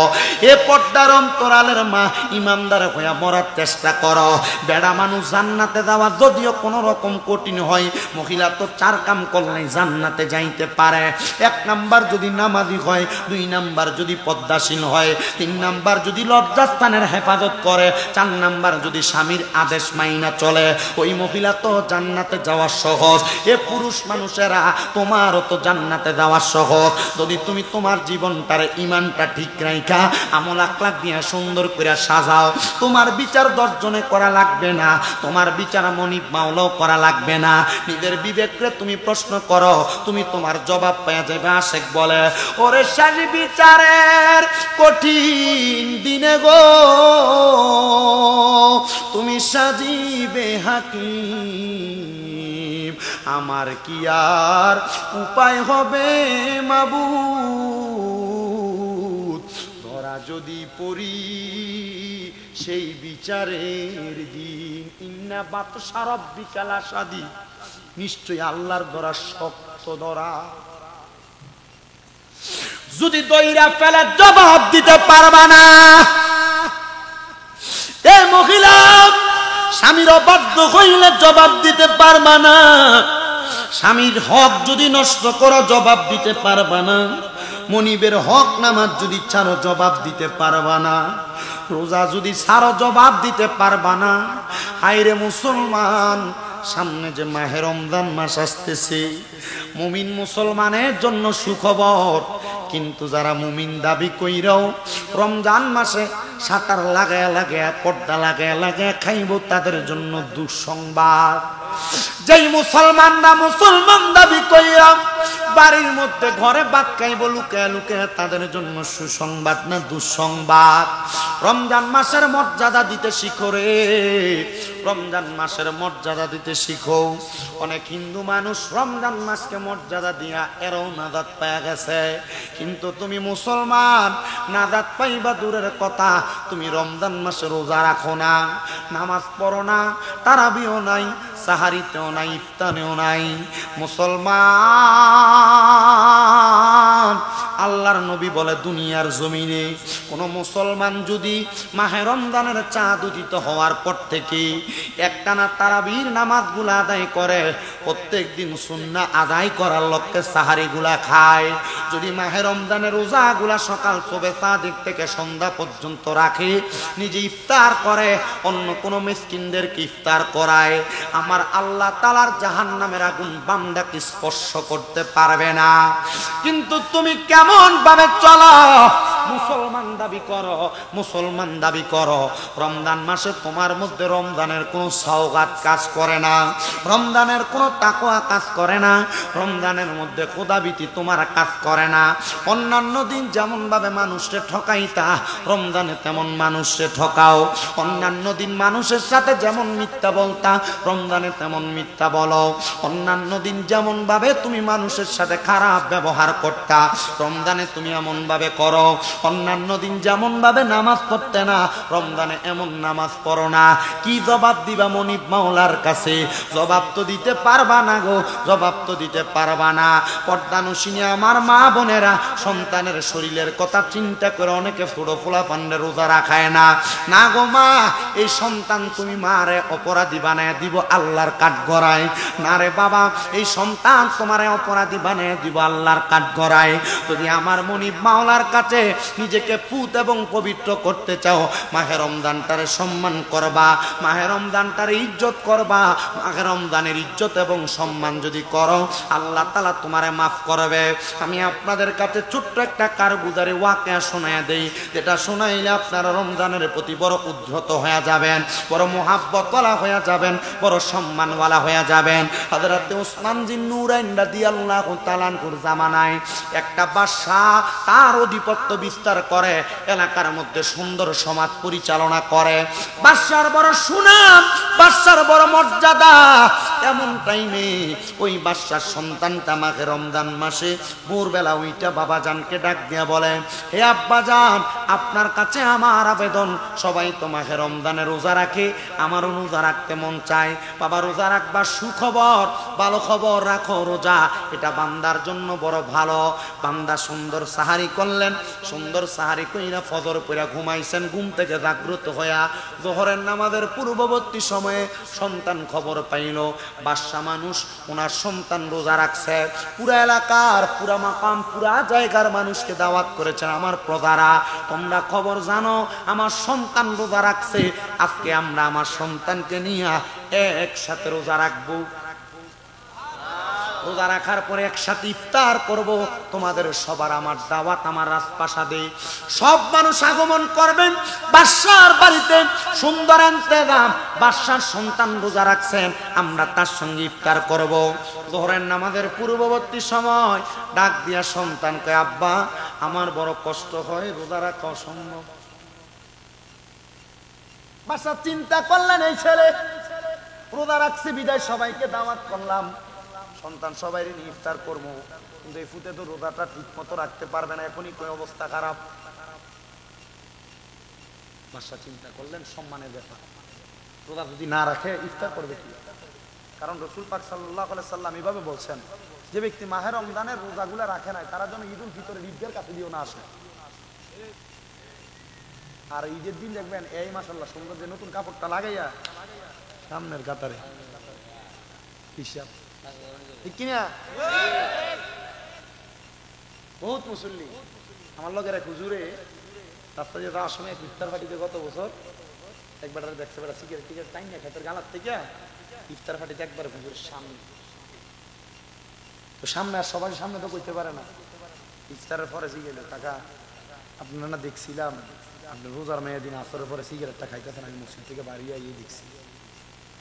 এ পর্দার অন্তরালের মা, ইমানদার হইয়া মরার চেষ্টা করো। বেড়া মানুষ জান্নাতে যাওয়া যদিও কোনো রকম কঠিন হয়, মহিলা তো 4 কাম করলেই জান্নাতে যাইতে পারে। 1 নাম্বার যদি নামাজি হয়, 2 নাম্বার যদি পদ্মাশীল হয়, 3 নাম্বার যদি লজ্জাস্থানের হেফাজত করে, 4 নাম্বার যদি স্বামীর আদেশ মাইনা চলে, ওই মহিলা তো জান্নাতে যাওয়া সহজ। এ পুরুষ মানুষেরা তোমারও তো জান্নাতে যাওয়া সহজ যদি তুমি তোমার জীবনটার ইমানটা ঠিক রাখা আমল আখলাক দিয়া সুন্দর করে সাজাও। তোমার বিচার 10 জনে করা লাগবে না, তোমার বিচার মনিব মাওলাও করা লাগবে না। নিজের বিবেককে তুমি প্রশ্ন করো, তুমি তোমার জবাব পেয়ে যাবে। আশেক বলে, ওরে সাজি বিচারের কঠিন দিনে গো তুমি সাজিবে হাকিম, আমার কি আর উপায় হবে মাবুদ, ধরা যদি পড়ি সেই বিচারের দিন। ইন্না বাতশা রাব্বিকা লাশাদীদ, নিশ্চয়ই আল্লাহর ধরা শক্ত ধরা। যদি দইরা ফেলে জবাব দিতে পারবা না, এ মহিলা স্বামীর অবাধ্য হইলে জবাব দিতে পারবা না। স্বামীর হক যদি নষ্ট করো জবাব দিতে পারবা না। মনিবের হক নামাজ যদি ছাড়ো জবাব দিতে পারবা না। রোজা যদি ছাড়ো জবাব দিতে পারবা না। হায়রে মুসলমান, সামনে যে মাহে রমজান মাস আসতেছে, মুমিন মুসলমানের জন্য সুখবর। কিন্তু যারা মুমিন দাবি কইরাও রমজান মাসে সাঁতার লাগায় লাগায় পর্দা লাগায় লাগায় খাইব, তাদের জন্য দুঃসংবাদ। যেই মুসলমানরা মুসলমান দাবি কইরা বাড়ির মধ্যে ঘরে ভাত খাইব লুকায় লুকায়, তাদের জন্য সুসংবাদ না দুঃসংবাদ। রমজান মাসের মর্যাদা দিতে শিখো রে, রমজান মাসের মর্যাদা দিতে শিখো। অনেক হিন্দু মানুষ রমজান মাসকে মর্যাদা দিয়া এরাও নাজাত পায়া গেছে, কিন্তু তুমি মুসলমান নাজাত পাইবা দূরের কথা, তুমি রমজান মাসে রোজা রাখো না, নামাজ পড়ো না, তারাবিও নাই, সাহারিতেও নাই, ইফতারেও নাই। মুসলমান, আল্লাহর নবী বলে দুনিয়ার জমিনে কোন মুসলমান যদি মাহে রমজানের চাঁদ উদিত হওয়ার পর থেকে একটানা তারাবির নামাজগুলা আদায় করে, প্রত্যেক দিন সুন্নাহ আদায় করার লক্ষ্যে সাহারিগুলা খায়, যদি মাহে রমজানের রোজাগুলা সকাল সবে সাদিক থেকে সন্ধ্যা পর্যন্ত রাখে, নিজে ইফতার করে, অন্য কোনো মিসকিনদেরকে ইফতার করায়, আমার আল্লাহ তাআলার জাহান্নামের আগুন বান্দাকে স্পর্শ করতে পারবে না। কিন্তু তুমি কেমন ভাবে চলো? মুসলমান দাবি করো, মুসলমান দাবি করো, রমজান মাসে তোমার মধ্যে রমজানের কোনো সওগাত কাজ করে না, রমজানের কোনো তাকওয়া কাজ করে না, রমজানের মধ্যে খোদাভীতি তোমার কাজ করে না। অন্যান্য দিন যেমন ভাবে মানুষকে ঠকাইতা, রমজানে তেমন মানুষকে ঠকাও। অন্যান্য দিন মানুষের সাথে যেমন মিথ্যা বলতা, রমজানে তেমন মিথ্যা বলো। অন্যান্য দিন যেমন ভাবে তুমি মানুষের সাথে খারাপ ব্যবহার করতা, রমজানে তুমি এমন ভাবে করো। অন্য অন্যান্য দিন যেমন ভাবে নামাজ পড়তে না, রমজানে এমন নামাজ পড়ো না। কি জবাব দিবা মনিব মাওলার কাছে? জবাব তো দিতে পারবা না গো, জবাব তো দিতে পারবা না। পর্দানুশীনী আমার মা বোনেরা, সন্তানের শরীরের কথা চিন্তা করে অনেকে ছোট ফোলা পান্ডে রোজা রাখায় না। না গো মা, এই সন্তান তুমি মারে অপরাধী বানায় দিব আল্লাহর কাঠগড়ায়। না রে বাবা, এই সন্তান তোমারে অপরাধী বানায় দিব আল্লাহর কাঠগড়ায়। যদি আমার মনিব মাওলার কাছে নিজেকে পুত এবং পবিত্র করতে চাও, মাহে রমজানটারে সম্মান করবা, মাহে রমজানটারে ইজ্জত করবা। মাহে রমজানের ইজ্জত এবং সম্মান যদি করো, আল্লাহ তাআলা তোমারে মাফ করবে। আমি আপনাদের কাছে ছোট্ট একটা কারগুজারি ওয়াকিয়া শোনায়া দেই, যেটা শোনাইলে আপনারা রমজানের প্রতি বড় উদ্ধত হয়ে যাবেন, বড় মোহাব্বতওয়ালা হয়ে যাবেন, বড় সম্মানওয়ালা হয়ে যাবেন। হযরত উসমান জিন নূরাইন রাদিয়াল্লাহু তাআলা আনহুর জামানায় একটা বাদশা তার আধিপত্য বিস্তার করে, এলাকার মধ্যে সুন্দর সমাজ পরিচালনা করে। বাদশার বড় সুনাম, বাদশার বড় মর্যাদা। এমন টাইমে ওই বাদশার সন্তানটা মাঘে রমজান মাসে ভোরবেলা ওইটা বাবাজানকে ডাক দিয়া বলে, হে আব্বাজান, আপনার কাছে আমার আবেদন। সবাই তো মাঘে রমজানে রোজা রাখে, আমারও রোজা রাখতে মন চায়। বাবা, রোজা রাখবার সুখবর, ভালো খবর রাখো। রোজা এটা বান্দার জন্য বড় ভালো। বান্দা সুন্দর সাহারি করলেন, সুন্দর সাহারি কইরা ফজর পড়া ঘুমাইছেন, ঘুম থেকে জাগ্রত হইয়া যোহরের নামাজের পূর্ববর্তী সময়ে সন্তান খবর পাইল বাদশা মানুষ ওনার সন্তান রোজা রাখছে। পুরা এলাকার, পুরা মাকাম, পুরা জায়গার মানুষকে দাওয়াত করেছেন, আমার প্রজারা তোমরা খবর জানো আমার সন্তান রোজা রাখছে, আজকে আমরা আমার সন্তানকে নিয়ে একসাথে রোজা রাখবো। রোজা রাখার পরে একসাথে ইফতার করব। তোমাদের সবার আমার দাওয়াত, আমার রাজপ্রাসাদে সব মানুষ আগমন করবেন বাদশার বাড়িতে। সুন্দর ইন্তেজাম, বাদশার সন্তান রোজা রাখছেন, আমরা তার সঙ্গে ইফতার করব। যোহরের নামাজের পূর্ববর্তী সময় ডাক দিয়া সন্তানকে, আব্বা আমার বড় কষ্ট হয়, রোজা রাখা অসম্ভব। বাদশা চিন্তা করলেন, এই ছেলে রোজা রাখছে বিদায় সবাইকে দাওয়াত করলাম, সন্তান সবাই নিয়ে ইফতার করবো, কিন্তু এই ফুতে তো রোজাটা ঠিক মতো রাখতে পারবে না, এখনই কোন অবস্থা খারাপ। বাদশা চিন্তা করলেন সম্মানের ব্যাপার, রোজা যদি না রাখে ইফতার করবে কি? কারণ রাসূল পাক সাল্লাল্লাহু আলাইহি সাল্লাম এভাবে বলছেন, যে ব্যক্তি মাহে রমজানের রোজাগুলা রাখে না তারা যেন ঈদুল ফিতরের ঈদের কাছে দিও না আসে। আর ঈদের দিন দেখবেন এই মাশাআল্লাহ সুন্দর যে নতুন কাপড়টা লাগাইয়া সামনের কাতারে হিসাব, ঠিক কিনা? বহুত মুসল্লি আমার লগের এক হুজুরে রাস্তা দিয়ে যাওয়ার সময় ইফতার পার্টিতে গত বছর একবার দেখছে বেড়া সিগারেট টিকেট টাইম না খেতের গালার থেকে ইফতার পার্টিতে একবার হুজুরের সামনে, তো সামনে আর সবাই সামনে তো করতে পারে না। ইফতারের পরে সিগারেট, কাকা আপনারা না দেখছিলাম আপনি রোজার মেয়ে দিন আসরের পরে সিগারেটটা খাইতেছেন, আমি মসজিদ থেকে বাড়ি আইয়ে দেখছি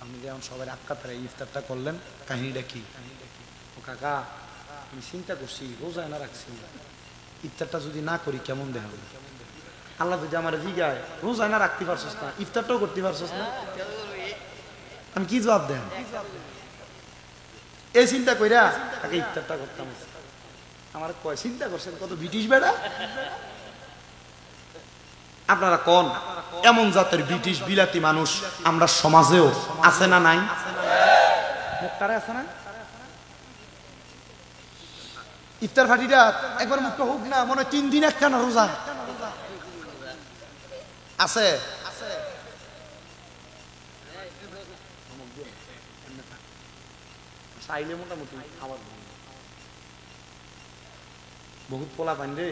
আপনি যেমন সবাই আক্কাতারে ইফতারটা করলেন, কাহিনীটা কি? ও কাকা আমি চিন্তা করছি রোজা না রাখছি, ইফতারটা যদি না করি কেমন দেখাবে? আল্লাহ যদি আমার জিগায় রোজা না রাখতে পারছস না, ইফতারটাও করতে পারছস না, আমি কি জবাব দেন? এই চিন্তা কইরা তাকে ইফতারটা করতাম। আমার কয় চিন্তা করছেন কত ব্রিটিশ বেড়া? আপনারা কোন এমন জাতের ব্রিটিশ বিলাতি মানুষ আমরা সমাজেও আছে না নাই? মুক্তারে আছে না? ইফতার ফাটিটা একবার মুক্ত হোক না, মনে 3 দিন একখানা রোজা আছে। চাইলে মোটামুটি খাবার বহুত পোলা পান রে,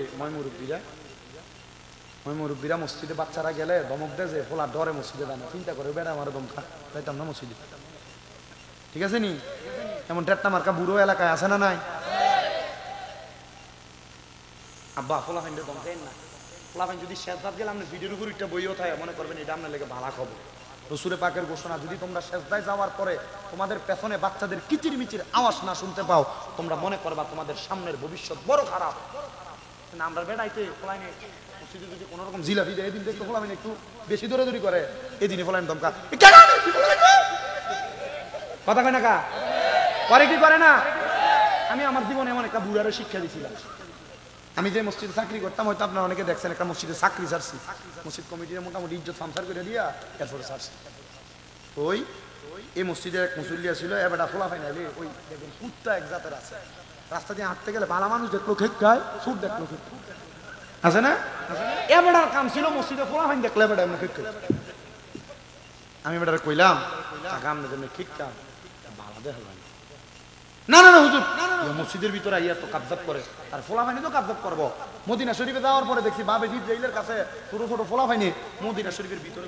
মুরব্বীরা মসজিদে বাচ্চারা গেলে ধমক দেয় যে পোলা ডরে মসজিদে যায় না, চিন্তা করে বেড়া আমার দমকা যাইতাম না মসজিদে, ঠিক আছে নি? এমন টেট্টা মার্কা বুড়ো এলাকায় আছে না নাই? আব্বা পোলা ফাইন দমকাই না, পোলা ফাইন যদি শেষদাত গেলে আপনি ভিডিওর উপর একটা বইও থাকে মনে করবেন এটা আপনার লেগে ভালো খবর। রসুলে পাকের ঘোষণা, যদি তোমরা শেষদায় যাওয়ার পরে তোমাদের পেছনে বাচ্চাদের কিচির মিচির আওয়াজ না শুনতে পাও, তোমরা মনে করবা তোমাদের সামনের ভবিষ্যৎ বড় খারাপ। আমরা বেড়াইতে ফলাইনে মসজিদে যদি কোনো রকম জিলাপি দেয়, এদিন দেখতে ফলাইনে একটু বেশি দৌড়াদৌড়ি করে, এদিনই ফলাইন দমকা কথা কয় না কা করে কি করে না? আমি আমার জীবনে এমন একটা বুড়ারে শিক্ষা দিছিলাম, আমি যে মসজিদে চাকরি করতাম, হয়তো আপনারা অনেকে দেখছেন, একটা মসজিদে চাকরি ছাড়ছি, মসজিদ কমিটির মোটামুটি ইজ্জত ফামসার করে দিয়া এরপরে ছাড়ছি। ওই এই মসজিদের এক মুসল্লিয়া ছিল, এবার ফোলা ফাইনালি ওই দেখবেন কুত্তা এক জাতের আছে, রাস্তা দিয়ে হাঁটতে গেলে ভালো মানুষ দেখলো খেক খায়, সুট দেখলো খেক আছে না, এবার কাম ছিল মসজিদে ফোলা ফাইন দেখলে এবার এমন খেক খায়। আমি এবার কইলাম কাম না জন্য ঠিক কাম ভালো দেখা হয় না, না না হুজুর মসজিদের ভিতরে আইয়া তো কাবজাব করে, আর ফোলা ফাইনি তো কাবজাব করবো। মদিনা শরীফে যাওয়ার পরে দেখছি বাবে জিব্রাইলের কাছে ছোট ছোট ফোলা ফাইনি মদিনা শরীফের ভিতরে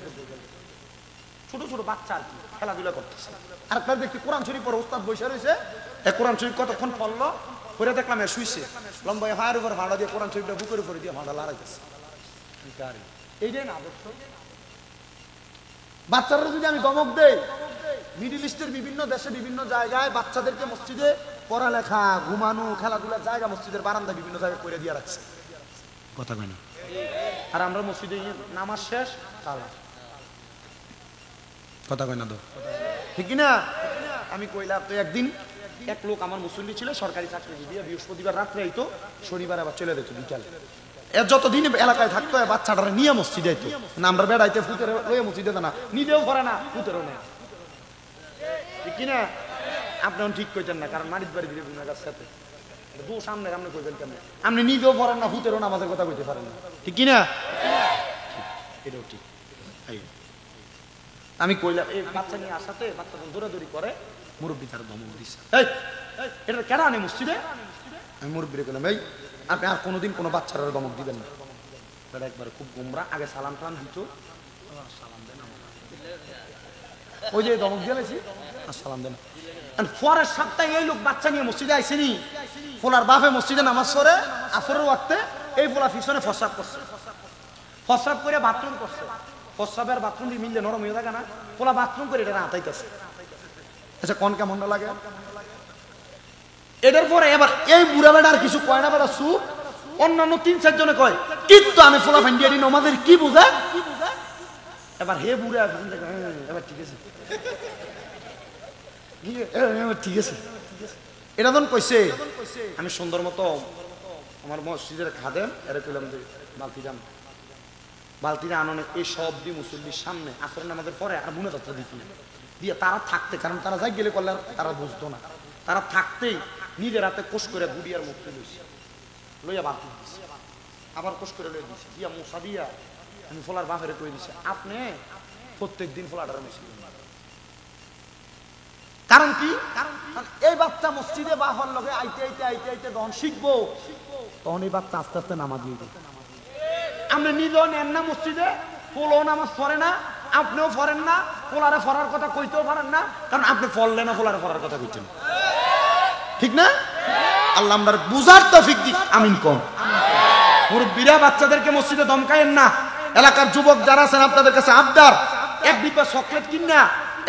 ছোট ছোট বাচ্চা আর কি খেলাধুলা করতেছে। আর তার দেখছি কোরআন শরীফ পরে ওস্তাদ বসে রয়েছে, কোরআন শরীফ কতক্ষণ পড়লো, পরে দেখলাম শুইছে লম্বা হায়ের উপর ভাড়া দিয়ে কোরআন শরীফটা বুকের উপরে দিয়ে ভাড়া লড়াইতেছে। এইটাই না আদর্শ। বাচ্চারা যদি আমি দমক দেই, মিডিল ইস্টের বিভিন্ন দেশে বিভিন্ন জায়গায় বাচ্চাদেরকে মসজিদে পড়ালেখা, ঘুমানো, খেলাধুলার জায়গা মসজিদের বারান্দা বিভিন্ন জায়গায় করে দিয়ে রাখছে, কথা কয় না। আর আমরা মসজিদে নামাজ শেষ তালা, কথা কয় না তো, ঠিক কিনা? আমি কইলাম তো একদিন এক লোক আমার মুসল্লি ছিল, সরকারি চাকরি দিয়ে বৃহস্পতিবার রাত্রে আইতো, শনিবার আবার চলে যেত বিকালে। এর যতদিন এলাকায় থাকতো বাচ্চাটারা নিয়ে মসজিদে আইতো না, আমরা বেড়াইতে ফুতের লয়ে মসজিদে না, নিজেও করে না ফুতেরও নেই, ঠিক কিনা? আপনি ঠিক কইতেন না, কারণ মারিদ বাড়ি দিলে গুণাগার সাথে দু সামনে আপনি কইবেন কেন? আপনি নিজেও পড়েন না, ফুতেরও না, আমাদের কথা কইতে পারেন না, ঠিক কিনা? এটাও ঠিক। আমি কইলাম এই বাচ্চা নিয়ে আসাতে বাচ্চা দৌড়াদৌড়ি করে, মুরব্বী তার ধমক দিচ্ছে, এই এটা কেডা আনে মসজিদে? আমি মুরব্বীরে কইলাম এই আপনি আর কোনোদিন কোনো বাচ্চার ধমক দিবেন না। তারা একবার খুব গোমরা, আগে সালাম টালাম দিত, সালাম দেন ওই যে ধমক দিয়েছি আর সালাম দেন। পরের সপ্তাহে এই লোক বাচ্চা নিয়ে মসজিদে আইসেনি, ফোলার বাপে মসজিদে নামাজ পড়ে আসরের ওয়াক্তে এই ফোলা পিছনে ফসাব করছে, ফসাব করে বাথরুম করছে, ফসাবের বাথরুম দিয়ে মিললে নরম হয়ে থাকে না, ফোলা বাথরুম করে এটা আতাইতেছে। আচ্ছা কোন কেমন লাগে এটার পরে? এবার এই বুড়া বেড়া আর কিছু কয় না, বেড়া সুপ অন্যান্য 3-4 জনে কয় কিন্তু আমি ফোলা ফান্ডিয়া দিন আমাদের কি বোঝা? এবার হে বুড়া এবার ঠিক আছে, ঠিক আছে, এটা যখন কইছে আমি সুন্দর মতো আমার মসজিদের খাদেম এরা কইলাম যে বালতিটা আননে এই সব দি মুসল্লির সামনে আসরের নামাজের পরে আর মুনে তথ্য দিতি দিয়ে তারা থাকতে, কারণ তারা যাই গেলে করলে তারা বুঝতো না, তারা থাকতেই নিজের হাতে কোষ করে বুড়িয়ার মুখে লইয়া বালতি দিচ্ছে, আবার কোষ করে লইয়া দিচ্ছে দিয়া মশা দিয়া আমি ফোলার বাপেরে কই দিচ্ছে আপনি প্রত্যেক দিন ফোলাটার মেশিন। কারণ কি? কারণ এই বাচ্চা মসজিদে বাহর লগে আইতে আইতে আইতে আইতে যখন শিখবো তখন এই বাচ্চা আস্তে আস্তে নামাজ দিয়ে দেবে। আপনি নিজেও নেন না মসজিদে, পোলো নামাজ পড়ে না, আপনিও পড়েন না, পোলারে পড়ার কথা কইতেও পারেন না, কারণ আপনি পড়লে না পোলারে পড়ার কথা কইতেন, ঠিক না? আল্লাহ আমরা বুঝার তৌফিক দিক, আমিন কোন। মুরব্বিরা বাচ্চাদেরকে মসজিদে ধমকায়েন না। এলাকার যুবক যারা আছেন আপনাদের কাছে আবদার, এক ডিব্বা চকলেট কিনা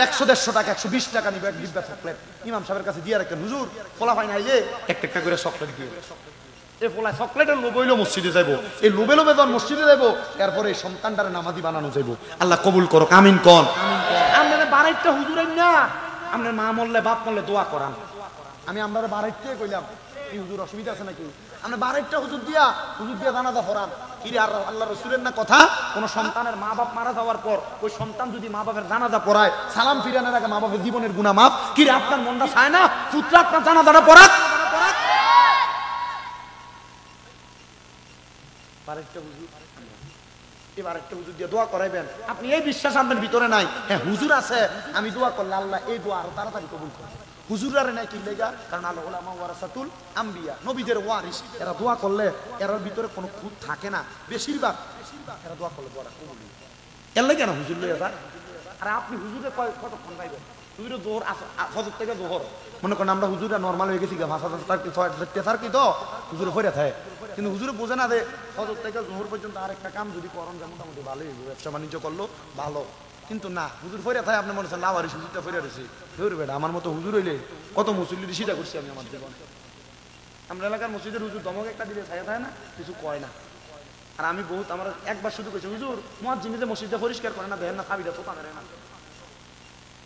100-150 টাকা 120 টাকা নিবে এক ডিব্বা চকলেট, ইমাম সাহেবের কাছে দিয়ে রাখেন, হুজুর ফোলা ফাইন আইলে একটা একটা করে চকলেট দিয়ে, এই ফোলা চকলেটের লোভ হইলো মসজিদে যাইবো, এই লোভে লোভে যখন মসজিদে যাইবো এরপরে এই সন্তানটারে নামাজি বানানো যাইবো। আল্লাহ কবুল করো, আমিন কোন। আপনাদের বাড়াইতে হুজুরেন না, আপনার মা মরলে বাপ মরলে দোয়া করান। আমি আমরা বাড়াইতে কইলাম এই হুজুর অসুবিধা আছে নাকি? আপনি বাড়াইটা হুজুর দিয়া জানাজা পড়ান। কি রে আল্লাহ রাসূলের না কথা, কোন সন্তানের মা বাপ মারা যাওয়ার পর ওই সন্তান যদি মা বাপের জানাজা পড়ায় সালাম ফিরানোর আগে মা বাপের জীবনের গুনাহ মাফ। কি রে আপনার মনটা চায় না পুত্র আপনার জানাজাটা পড়াক? এবার একটা হুজুর দিয়ে দোয়া করাইবেন, আপনি এই বিশ্বাস আপনার ভিতরে নাই, হ্যাঁ হুজুর আছে আমি দোয়া করলে আল্লাহ এই দোয়া আরো তাড়াতাড়ি কবুল করবে। হুজুরারে নাই কি লেগা? কারণ আল্লাহ উলামা ওয়ারাসাতুল আম্বিয়া, নবীদের ওয়ারিস, এরা দোয়া করলে এর ভিতরে কোনো খুঁত থাকে না, বেশিরভাগ এরা দোয়া করলে দোয়াটা কবুল হয়। এর লাগে না হুজুর লইয়া যায়। আর আপনি হুজুরে কতক্ষণ পাইবেন? হুজুরে জোহর ফজর থেকে জোহর, মনে করেন আমরা হুজুরা নর্মাল হয়ে গেছি, 5,000 কি তো হুজুরে ফেরে থাকে, কিন্তু হুজুরে বোঝে না যে ফজর থেকে জোহর পর্যন্ত আরেকটা কাম যদি করেন যে মোটামুটি ভালোই হইব, ব্যবসা বাণিজ্য করলো ভালো, কিন্তু না হুজুর ফেরে থাকে। আপনি মনে হচ্ছেন লাভারি হুজুরটা ফেরে রয়েছে, ধরবে বেটা আমার মতো হুজুর হইলে কত মুসল্লি সেটা করছি আমি আমার জীবন। আমরা এলাকার মসজিদের হুজুর দমক একটা দিলে ছায়া থাকে না, কিছু কয় না। আর আমি বহুত আমার একবার শুধু কইছি হুজুর মুয়াজ্জিন যে মসজিদটা পরিষ্কার করে না, দেখেন না চাবিটা পোকা মেরে না,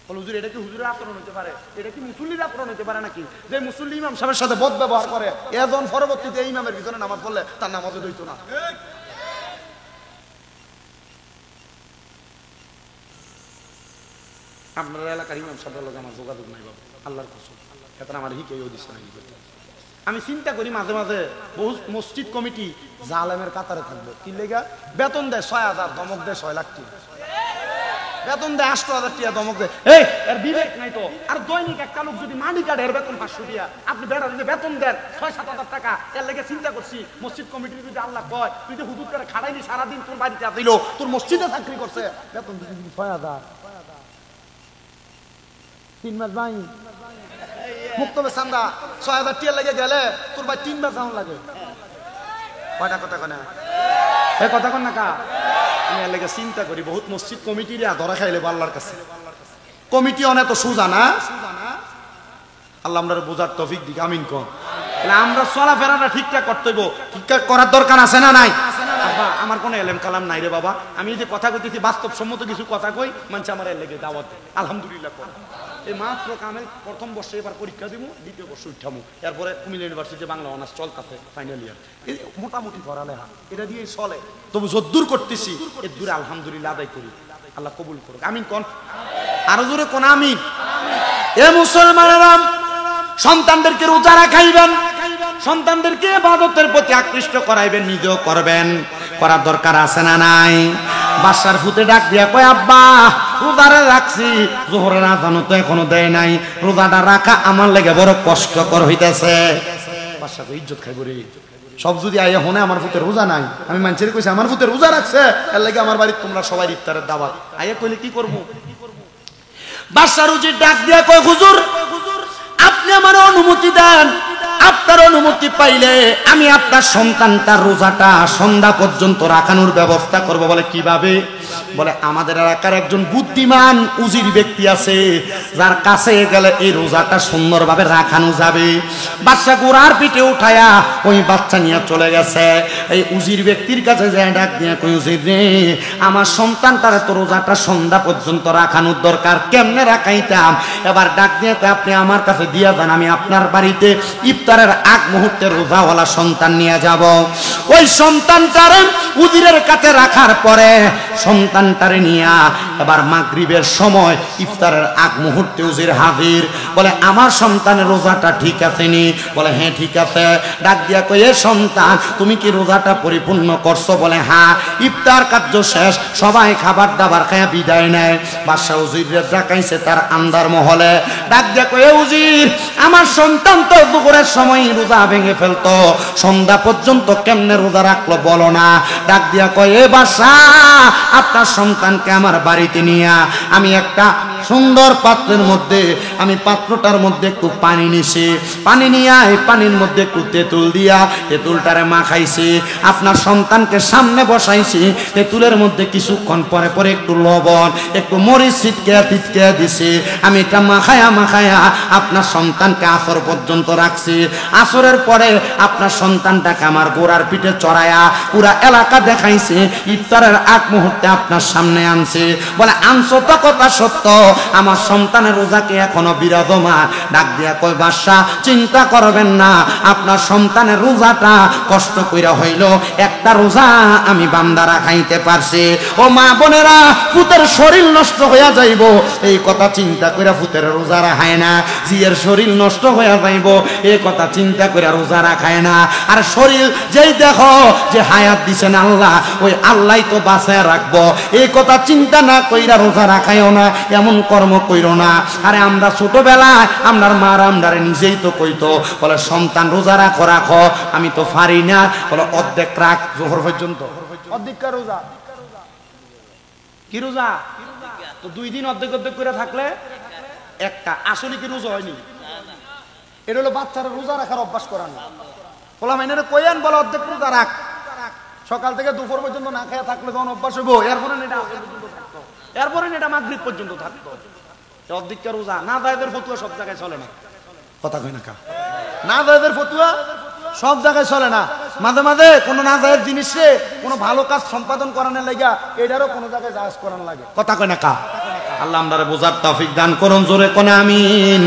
বলে হুজুর এটা কি হুজুরের আচরণ হতে পারে, এটা কি মুসল্লির আচরণ হতে পারে নাকি যে মুসল্লি ইমাম সাহেবের সাথে বদ ব্যবহার করে এজন পরবর্তীতে ইমামের ভিতরে নামাজ পড়লে তার নামাজও হইতো না। আপনার এলাকার ইমাম সাহেবের লোক আমার যোগাযোগ নাই বাবা, আল্লাহর কসম, এখন আমার হিকেও দিচ্ছে না। আমি চিন্তা করি মাঝে মাঝে বহু মসজিদ কমিটি জালেমের কাতারে থাকবে, কি লেগা বেতন দেয় 6,000, দমক দেয় 6 লাখ টাকা, বেতন দেয় 8,000 টাকা, দমক দেয়। এই এর বিবেক নাই তো? আর দৈনিক একটা লোক যদি মানি কাটে এর বেতন 500 টাকা, আপনি বেতন দেন 6-7 হাজার টাকা। এর লেগে চিন্তা করছি মসজিদ কমিটির যদি আল্লাহ কয় তুই যে হুজুর করে খাড়াইলি সারাদিন তোর বাড়িতে আসিল, তোর মসজিদে চাকরি করছে, বেতন 6,000, 3 মাস ভাই মুক্তবে চান্দা 6,000 টাকা লেগে গেলে তোর ভাই 3 মাস যাওয়ার লাগে। কয়টা কথা কনা এই কথা কন না কা? আমি এর লেগে চিন্তা করি বহুত মসজিদ কমিটির ধরা খাইলে আল্লাহর কাছে। কমিটি অনেক সোজা না, আল্লাহ আমরা বোঝার তৌফিক দিক, আমিন কোন। আমরা চলাফেরাটা ঠিকঠাক করতে হইব, ঠিকঠাক করার দরকার আছে না নাই? আমার কোনো এলেম কালাম নাই রে বাবা, আমি যে কথা কইতেছি বাস্তবসম্মত কিছু কথা কই, মানুষ আমার এর লেগে দাওয়াত আলহামদুলিল্লাহ কর। এই মাত্র কামেল প্রথম বর্ষে এবার পরীক্ষা দিব, দ্বিতীয় বর্ষে উঠামু, এরপরে কুমিল্লা ইউনিভার্সিটি বাংলা অনার্স চলতেছে ফাইনাল ইয়ার, মোটামুটি পড়ালেখা এটা দিয়ে চলে। তবু যদ্দূর করতেছি এর দূরে আলহামদুলিল্লাহ আদায় করি, আল্লাহ কবুল করুক, আমিন কোন। আরো জোরে কোন আমিন। এ মুসলমানেরা, সন্তানদেরকে রোজা রাখাইবেন, সন্তানদেরকে ইবাদতের প্রতি আকৃষ্ট করাইবেন, নিজেও করবেন, করার দরকার আছে না নাই? বাসার ফুতে ডাক দিয়া কয় আব্বা রোজারে রাখছি, জোহরের আজানও তো এখনো দেয় নাই, রোজাটা রাখা আমার লেগে বড় কষ্টকর হইতেছে। বাসাকে ইজ্জত খাইব রে সব যদি আইয়া হনে আমার ফুতে রোজা নাই, আমি মানুষের কইছি আমার ফুতে রোজা রাখছে, এর লাগে আমার বাড়িতে তোমরা সবাই ইফতারের দাওয়াত, আইয়া কইলে কি করবো? বাসার উচিত ডাক দিয়া কয় হুজুর আপনি আমার অনুমতি দেন, আপনার অনুমতি পাইলে আমি আপনার সন্তানটার রোজাটা সন্ধ্যা পর্যন্ত রাখানোর ব্যবস্থা করব। বলে কিভাবে? বলে আমাদের এলাকার একজন বুদ্ধিমান উজির ব্যক্তি আছে, যার কাছে গেলে এই রোজাটা সুন্দরভাবে রাখানো যাবে। বাচ্চা গোড়ার পিঠে উঠায়া ওই বাচ্চা নিয়ে চলে গেছে, এই উজির ব্যক্তির কাছে যায় ডাক দিয়ে কই উজির রে আমার সন্তানটার তো রোজাটা সন্ধ্যা পর্যন্ত রাখানোর দরকার, কেমনে রাখাইতাম? এবার ডাক দিয়ে আপনি আমার কাছে দিয়া যান, আমি আপনার বাড়িতে ইফতারের আগ মুহূর্তে রোজাওয়ালা সন্তান নিয়ে যাব। ওই সন্তানটারে উজিরের কাছে রাখার পরে সন্তানটারে নিয়া এবার মাগরিবের সময় ইফতারের আগ মুহূর্তে উজির হাজির। বলে আমার সন্তানের রোজাটা ঠিক আছে নি? বলে হ্যাঁ ঠিক আছে। ডাক দিয়া কই এ সন্তান তুমি কি রোজাটা পরিপূর্ণ করছো? বলে হ্যাঁ। ইফতার কার্য শেষ, সবাই খাবার দাবার খায়া বিদায় নেয়। বাদশাহ উজিরের ডাকাইছে তার আন্দার মহলে, ডাক দিয়া কই এ উজির আমার সন্তান তো দুপুরের সময় রোজা ভেঙে ফেলতো, সন্ধ্যা পর্যন্ত কেমনে রোজা রাখলো বলো না? ডাক দিয়া কয় এ বাদশাহ আপনার সন্তানকে আমার বাড়িতে নিয়া আমি একটা সুন্দর পাত্রের মধ্যে, আমি পাত্রটার মধ্যে একটু পানি নিছি, পানি নিয়া এই পানির মধ্যে একটু তেঁতুল দিয়া তেঁতুলটারে মাখাইছি, আপনার সন্তানকে সামনে বসাইছি, তেঁতুলের মধ্যে কিছুক্ষণ পরে পরে একটু লবণ একটু মরিচ ছিটকে দিছি, আমি এটা মাখায়া মাখায়া আপনার সন্তানকে আসর পর্যন্ত রাখছি। আসরের পরে আপনার সন্তানটাকে আমার গোড়ার পিঠে চড়ায়া পুরা এলাকা দেখাইছে, ইফতারের আগ মুহূর্তে আপনার সামনে আনছে। বলে আনছো তো কথা সত্য, আমার সন্তানের রোজাকে এখনো বিরাজমান। ডাক দিয়া কই বাদশা চিন্তা করবেন না, আপনার সন্তানের রোজাটা কষ্ট কইরা হইল একটা রোজা আমি বান্দারা খাইতে পারছি। ও মা বোনেরা, পুতের শরীর নষ্ট হইয়া যাইব এই কথা চিন্তা কইরা পুতের রোজা রাখায় না, জিয়ের শরীর নষ্ট হইয়া যাইব এই কথা চিন্তা কইরা রোজা রাখায় না। আর শরীর যেই দেখো যে হায়াত দিছেন আল্লাহ, ওই আল্লাহ তো বাঁচায় রাখবো এই কথা চিন্তা না কইরা রোজা রাখায়ও না, এমন কর্ম কইরো না। আরে আমরা ছোটবেলায় আমরার মার আমরারে নিজেই তো কইতো, বলে সন্তান রোজা রাখো রাখো, আমি তো পারি না, বলে অর্ধেক রাখ জোহর পর্যন্ত। অর্ধেক রোজা কি রোজা? তো 2 দিন অর্ধেক অর্ধেক করে থাকলে একটা, আসলে কি রোজা হয়নি? এটা হলো বাচ্চারা রোজা রাখার অভ্যাস করানো। বললাম এনে কইয়ান বলে অর্ধেক রোজা রাখ, সকাল থেকে দুপুর পর্যন্ত না খেয়ে থাকলে তখন অভ্যাস হইব, এরপরে এটা পর্যন্ত থাকতো, এরপরে এটা মাগরিব পর্যন্ত থাকতো। অর্ধেকটা রোজা না জায়েজের ফতুয়া সব জায়গায় চলে না, কথা কই না কা? না জায়েজের ফতুয়া সব জায়গায় চলে না। মাঝে মাঝে কোনো না জায়েজ জিনিসে কোনো ভালো কাজ সম্পাদন করানোর লাগা এটারও কোনো জায়গায় জায়েজ করানো লাগে। কথা কয় না কা? আল্লাহ আমরারে বোঝার তৌফিক দান করুন। জোরে কোন আমিন,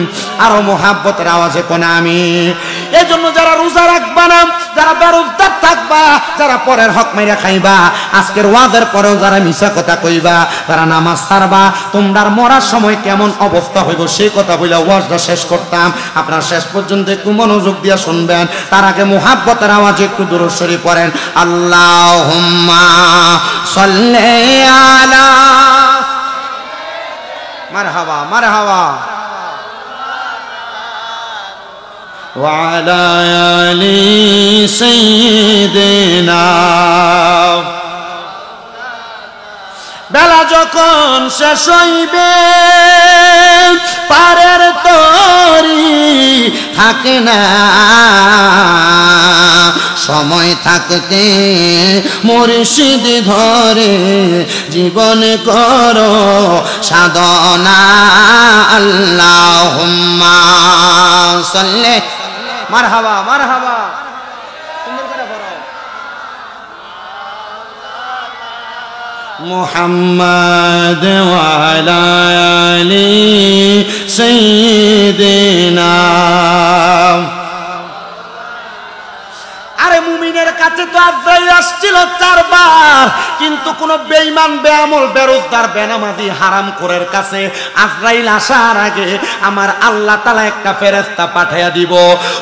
আরো মোহাব্বতের আওয়াজে কোন আমিন। এই জন্য যারা রোজা রাখবা না, যারা বেরোজগার থাকবা, যারা পরের হক মাইরা খাইবা, আজকের ওয়াজের পরেও যারা মিছা কথা কইবা, যারা নামাজ ছাড়বা, তোমরার মরার সময় কেমন অবস্থা হইব সেই কথা বলে ওয়াজটা শেষ করতাম। আপনারা শেষ পর্যন্ত একটু মনোযোগ দিয়ে শুনবেন। তার আগে মোহাব্বতের আওয়াজে একটু দুরূদ শরীফ পড়েন। আল্লাহুম্মা সাল্লি আলা মারহাবা মারহাবা ওয়া আলা আলি সাইয়্যিদিনা। বেলা যখন শেষ হইবে পারের তরি থাকে না, সময় থাকতে মুর্শিদ ধরে জীবন করো সাধনা। আল্লাহুম্মা সাল্লি মারহাবা মারহাবা। সুন্দর করে পড়ো। মুহাম্মদ ওয়া আলা আলি সাইয়্যিদিনা। আরে মুমিনের কাছে তো আজরাইল আসছিল 4 বার, কিন্তু কোন বেঈমান বেআমল বেরোজগার বেনামাজি হারামখোরের কাছে আজরাইল আসার আগে আমার আল্লাহ তাআলা একটা ফেরেশতা পাঠাইয়া দিব।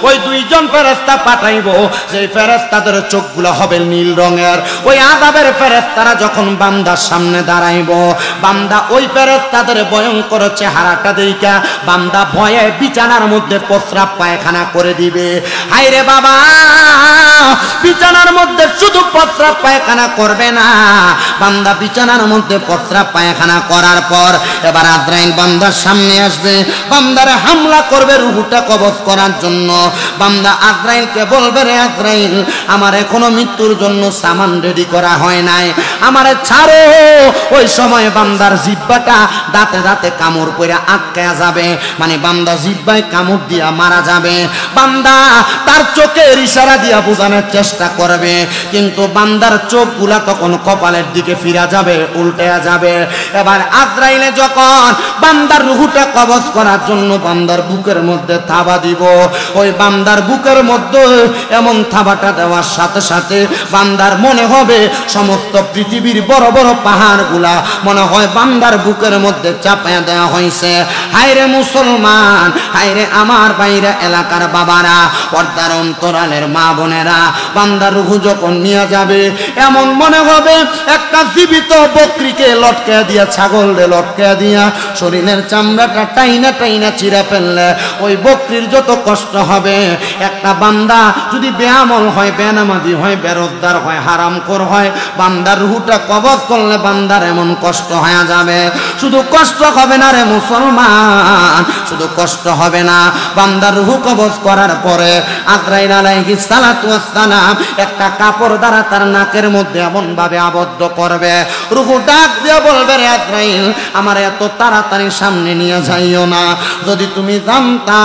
ওই 2 জন ফেরেশতা পাঠাইবো, যে ফেরেশতাদের চোখগুলো হবে নীল রঙের। ওই আযাবের ফেরেশতারা যখন বান্দার সামনে দাঁড়াইবো, বান্দা ওই ফেরেশতাদের ভয়ঙ্কর চেহারাটা দেইখা বান্দা ভয়ে বিছানার মধ্যে প্রস্রাব পায়খানা করে দিবে। হায়রে বাবা, বিছানার মধ্যে শুধু প্রস্রাব পায়খানা করবে না, বান্দা বিছানার মধ্যে প্রস্রাব পায়খানা করার পর এবার আজরাইল বান্দার সামনে আসবে, বান্দারে হামলা করবে রূহটা কবজ করার জন্য। বান্দা আজরাইলকে বলবে, রে আজরাইল, আমার এখনো মৃত্যুর জন্য সামান রেডি করা হয় নাই, আমারে ছাড়ো। ওই সময় বান্দার জিহ্বাটা দাঁতে দাঁতে কামড় করে আটকায়া যাবে, মানে বান্দা জিহ্বায় কামড় দিয়া মারা যাবে। বান্দা তার চোখের ইশারা দিয়া বোঝানোর চেষ্টা করবে, কিন্তু বান্দার চোখগুলা তখন কপালের দিকে ফিরা যাবে, উল্টেয়া যাবে। এবার আজরাইলে যখন বান্দার রূহটা কবজ করার জন্য বান্দার বুকের মধ্যে থাবা দিব, ওই বান্দার বুকের মধ্যে এমন থাবাটা দেওয়ার সাথে সাথে বান্দার মনে হবে সমস্ত পৃথিবীর বড় বড় পাহাড়গুলা মনে হয় বান্দার বুকের মধ্যে চাপায়া দেওয়া হয়েছে। হায়রে মুসলমান, হায়রে আমার বাইরে এলাকার বাবারা, পর্দার অন্তরালের মা বোনেরা, বান্দার রূহ যখন নিয়ে যাবে এমন মনে হবে একটা জীবিত বকরিকে লটকে দিয়া, ছাগলরে লটকে দিয়া শরীরের চামড়াটা টাইনা টাইনা চিরা ফেললে ওই বকরির যত কষ্ট হবে। একটা বান্দা যদি বেআমল হয়, বেনামাজি হয়, বেরোজগার হয়, হারামখোর হয়, বান্দার রূহটা কবজ করলে বান্দার এমন কষ্ট হয়ে যাবে। শুধু কষ্ট হবে না রে মুসলমান, শুধু কষ্ট হবে না, বান্দার রূহ কবজ করার পরে আজরাইল আলাইহিস সালাতু ওয়াস সালাম একটা কাপড় দ্বারা তার নাকের মধ্যে এমন ভাবে আবদ্ধ করবে, রূহ ডাক দিয়ে বলবে, রে আজরাইল, আমার এত তাড়াতাড়ি সামনে নিয়ে যাইও না। যদি তুমি জানতা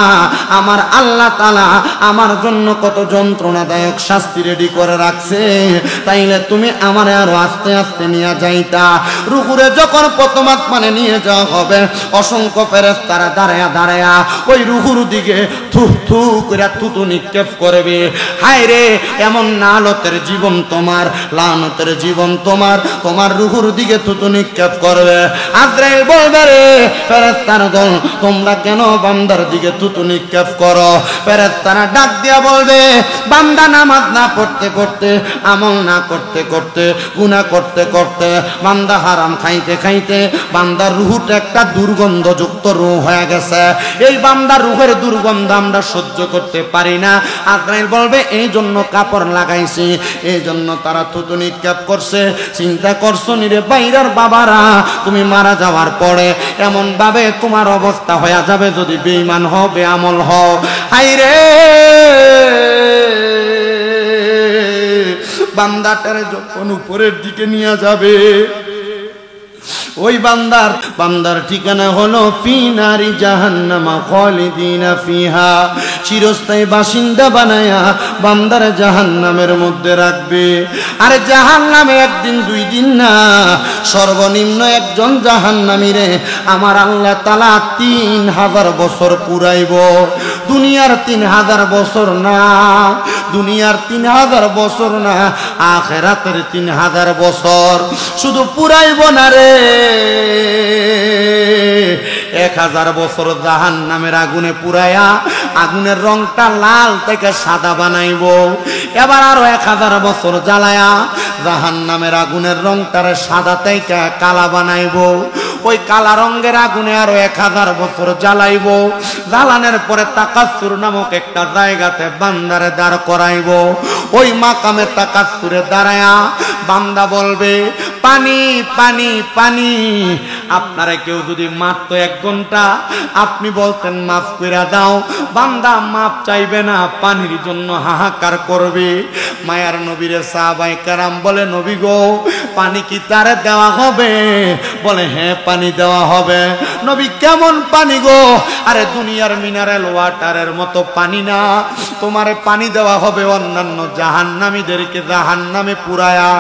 আমার আল্লাহ তাআলা আমার জন্য কত যন্ত্রণাদায়ক শাস্তি রেডি করে রাখছে, তাইলে তুমি আমার আরো আস্তে আস্তে নিয়ে যাইতা। রূহুরে যখন প্রথম আসমানে নিয়ে যাওয়া হবে, অসংখ্য ফেরেশতারা দাঁড়ায়া দাঁড়ায়া ওই রূহুর দিকে থু থু করে থুতু নিক্ষেপ করবে। হায় রে, এমন নালতের জীবন তোমার, লানতের জীবন তোমার, তোমার রূহুর দিকে থুতু নিক্ষেপ করবে। আজরাইল বলবে, রে ফেরেশতার দল, তোমরা কেন বান্দার দিকে থুতু নিক্ষেপ করো? ফেরেশতারা ডাক দিয়া বলবে, বান্দা নামাজ না পড়তে পড়তে, আমল না করতে করতে, গুনাহ করতে করতে, বান্দা হারাম খাইতে খাইতে বান্দার রূহটা একটা দুর্গন্ধযুক্ত রূহ হয়ে গেছে। এই বান্দার রূহের দুর্গন্ধ আমরা সহ্য করতে পারি না। আজরাইল বলবে, এই জন্য কাপড় লাগাইছি, এই জন্য তারা থুতু নিক্ষেপ করছে। চিন্তা করছো নি রে বাইরের বাবারা, তুমি মারা যাওয়ার পরে এমন ভাবে তোমার অবস্থা হয়ে যাবে যদি বেঈমান হও, বেআমল হও। হায়রে, বান্দাটারে যখন উপরের দিকে নিয়ে যাবে, ওই বান্দার ঠিকানা হলো ফি নারি জাহান্নামা খালিদিনা ফিহা, চিরস্থায়ী বাসিন্দা বানায়া বান্দার জাহান্নামের মধ্যে রাখবে। আরে জাহান্নামে একদিন দুই দিন না, সর্বনিম্ন একজন জাহান্নামীরে আমার আল্লাহ তাআলা 3000 বছর পুরাইব। দুনিয়ার 3000 বছর না, দুনিয়ার 3000 বছর না, আখিরাতের 3000 বছর। শুধু পুরাইব না রে, 1000 বছর জাহান্নামের আগুনে পুরায়া আগুনের রংটা লাল থেকে সাদা বানাইব। এবার আরো 1000 বছর জ্বালায়া জাহান্নামের আগুনের রংটারে সাদা থেকে কালা বানাইব। ওই কালা রঙের আগুনে আরো 1000 বছর জ্বালাইব। জ্বালানোর পরে তাকাসসুর নামক একটা জায়গাতে বান্দারে দাঁড় করাইব। ওই মাকামে তাকাসসুরে দাঁড়ায়া বান্দা বলবে, পানি পানি পানি। আপনারা কেউ যদি মারত 1 ঘন্টা, আপনি বলতেন মাফ কইরা দাও, বান্দা মাফ চাইবে না, পানির জন্য হাহাকার করবে। মায়ার নবীরে সাহাবায়ে কেরাম বলে, নবী গো, পানি কি তারে দেওয়া হবে? বলে হ্যাঁ, পানি দেওয়া হবে। নবী কেমন পানি গো? আরে দুনিয়ার মিনারেল ওয়াটারের মতো পানি না, তোমারে পানি দেওয়া হবে অন্যান্য জাহান্নামীদেরকে জাহান্নামে পুরায়া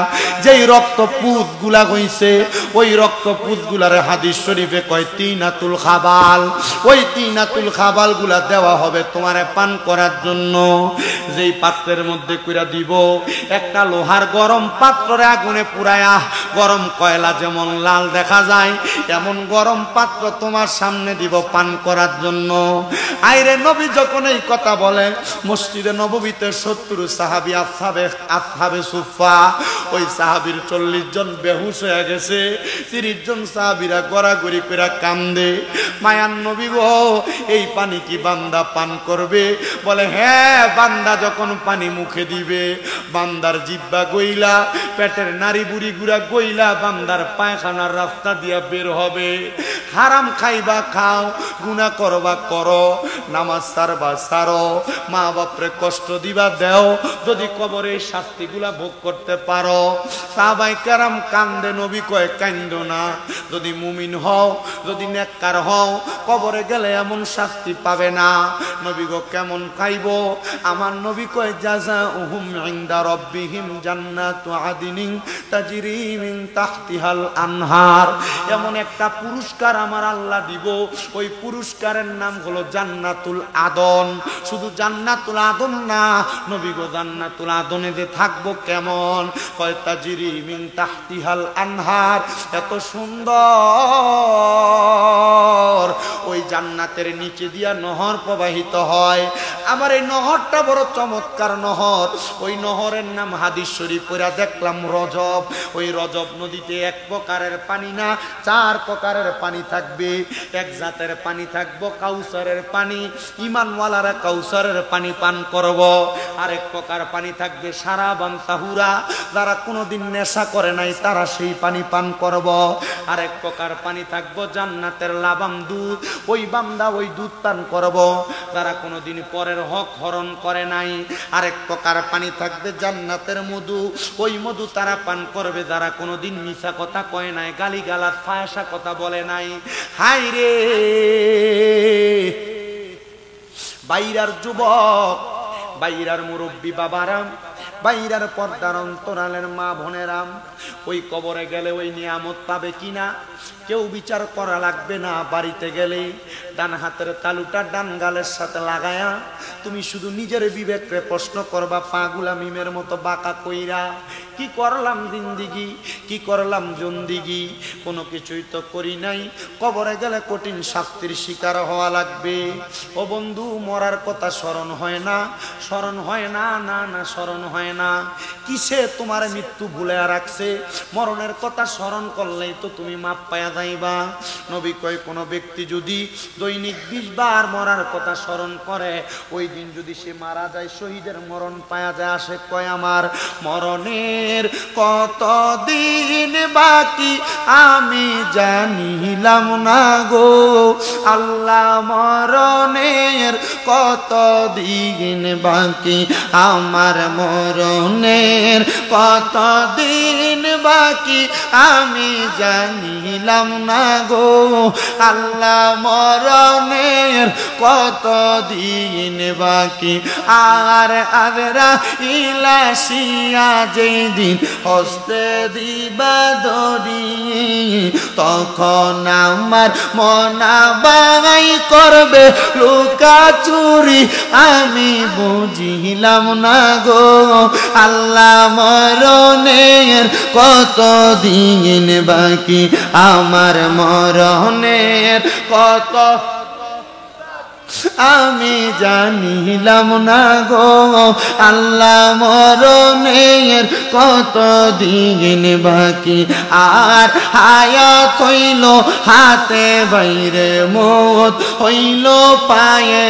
যেই রক্ত পুষ গুলা হইছে, ওই রক্ত পুষ গুলার হাদিস শরীফে কয় তিনাতুল খাবাল। ওই তিনাতুল খাবাল গুলা দেওয়া হবে তোমারে পান করার জন্য। যেই পাত্রের মধ্যে কইরা দিব, একটা লোহার গরম পাত্রে আগুনে পুরায়া গরম কয়লা যেমন লাল দেখা যায়, এমন গরম পাত্র তোমার সামনে দিব পান করার জন্য। আইরে নবী যখন এই কথা বলে, মসজিদে নববীতে 70 সাহাবী আসহাবে সুফা, ওই সাহাবীর 40 জন বেহুশ হয়ে গেছে, 30 জন সাহাবীরা গড়াগড়ি করে কান্দে। মায়ার নবী গো, এই পানি কি বান্দা পান করবে? বলে হ্যাঁ, বান্দা যখন পানি মুখে দিবে, বান্দার জিহ্বা গইলা, পেটের নাড়ি বুড়ি গুড়া গইলা বান্দার পায়খানার রাস্তা দিয়া বের হবে। হারাম খাইবা খাও, গুনাহ করবা করো, নামাজ ছাড়বা ছাড়ো, মা বাপরে কষ্ট দিবা দেও, যদি কবরে শাস্তিগুলা ভোগ করতে পারো। সাহাবায়ে কেরাম কান্দে। নবী কয় কান্দো না, যদি মুমিন হও, যদি নেককার হও, কবরে গেলে এমন শাস্তি পাবে না। নবী গো কেমন খাইবো? আমার নবী কয় জাযাউহুম ইনদা রাব্বিহিম জান্নাতু আদিনিন তাজরি মিন তাহতিহাল আনহার। এমন একটা পুরস্কার আমার আল্লাহ দিব, ওই পুরস্কারের নাম হলো জান্নাতুল আদন। শুধু জান্নাতুল আদন না, নবী গো জান্নাতুল আদনে যে থাকবো কেমন? কয় তাজরি মিন তাহতিহাল আনহার। এত সুন্দর, ওই জান্নাতের নিচে দিয়া নহর প্রবাহিত হয়। আমার এই নহরটা বড় চমৎকার নহর। ওই নহরের নাম হাদিস শরীফ পড়া দেখলাম রজব। ওই রজব নদীতে 1 প্রকারের পানি না, 4 প্রকারের পানি থাকবে। এক জাতের পানি থাকবো কাউসারের পানি, ইমানওয়ালারা কাউসারের পানি পান করব। আরেক প্রকার পানি থাকবে সারাবান তাহুরা, যারা কোনোদিন নেশা করে নাই তারা সেই পানি পান করব। আরেক প্রকার পানি থাকবো জান্নাতের লাবান দুধ, ওই বান্দা ওই দুধ পান করব, যারা কোনোদিন পরের হক হরণ করে নাই। আরেক প্রকার পানি থাকবে জান্নাতের মধু, ওই মধু তারা পান করবে যারা কোনোদিন মিছা কথা কয় নাই, গালিগালাজ ফায়সা কথা বলে নাই। হাই রে বাইরার যুবক, বাইরার মুরব্বী বাবারাম, বাইরার পর্দার অন্তরালের মা বোনেরাম, ওই কবরে গেলে ওই নিয়ামত পাবে কিনা কেউ বিচার করা লাগবে না। বাড়িতে গেলে ডান হাতের তালুটা ডান গালের সাথে লাগায়া তুমি শুধু নিজের বিবেককে প্রশ্ন করবা, পাগুলা মিমের মতো বাঁকা কইরা কি করলাম জিন্দিগি, কি করলাম জন্দিগি, কোনো কিছুই তো করি নাই। কবরে গেলে কঠিন শাস্তির শিকার হওয়া লাগবে। ও বন্ধু, মরার কথা স্মরণ হয় না, স্মরণ হয় না, না না স্মরণ হয় না। কিসে তোমার মৃত্যু ভুলে রাখছে? মরণের কথা স্মরণ করলেই তো তুমি মাপ পায়া যাইবা। নবী কয় কোন ব্যক্তি যদি দৈনিক 20 বার মরার কথা স্মরণ করে, ওই দিন যদি সে মারা যায়, শহীদের মরণ পায়া যায়। আসে কয় আমার মরণে মরণের কতদিন বাকি আমি জানিলাম না গো আল্লাহ মরণের কতদিন বাকি আমার মরণের কতদিন বাকি আমি জানিলাম না গো আল্লাহ মরণের কতদিন বাকি আর আদরা ইলাসিয়া যেই দিন হস্তে দিবা দড়ি তখন আমার মনা বাগাই করবে লুকা চুরি আমি বুঝিলাম না গো আল্লাহ মরণের কতদিন বাকি আমার মরণের কত আমি জানিলাম না গো আল্লাহ মরণের কতদিন বাকি আর হায়াত হইল হাতে বাইরে মত হইল পায়ে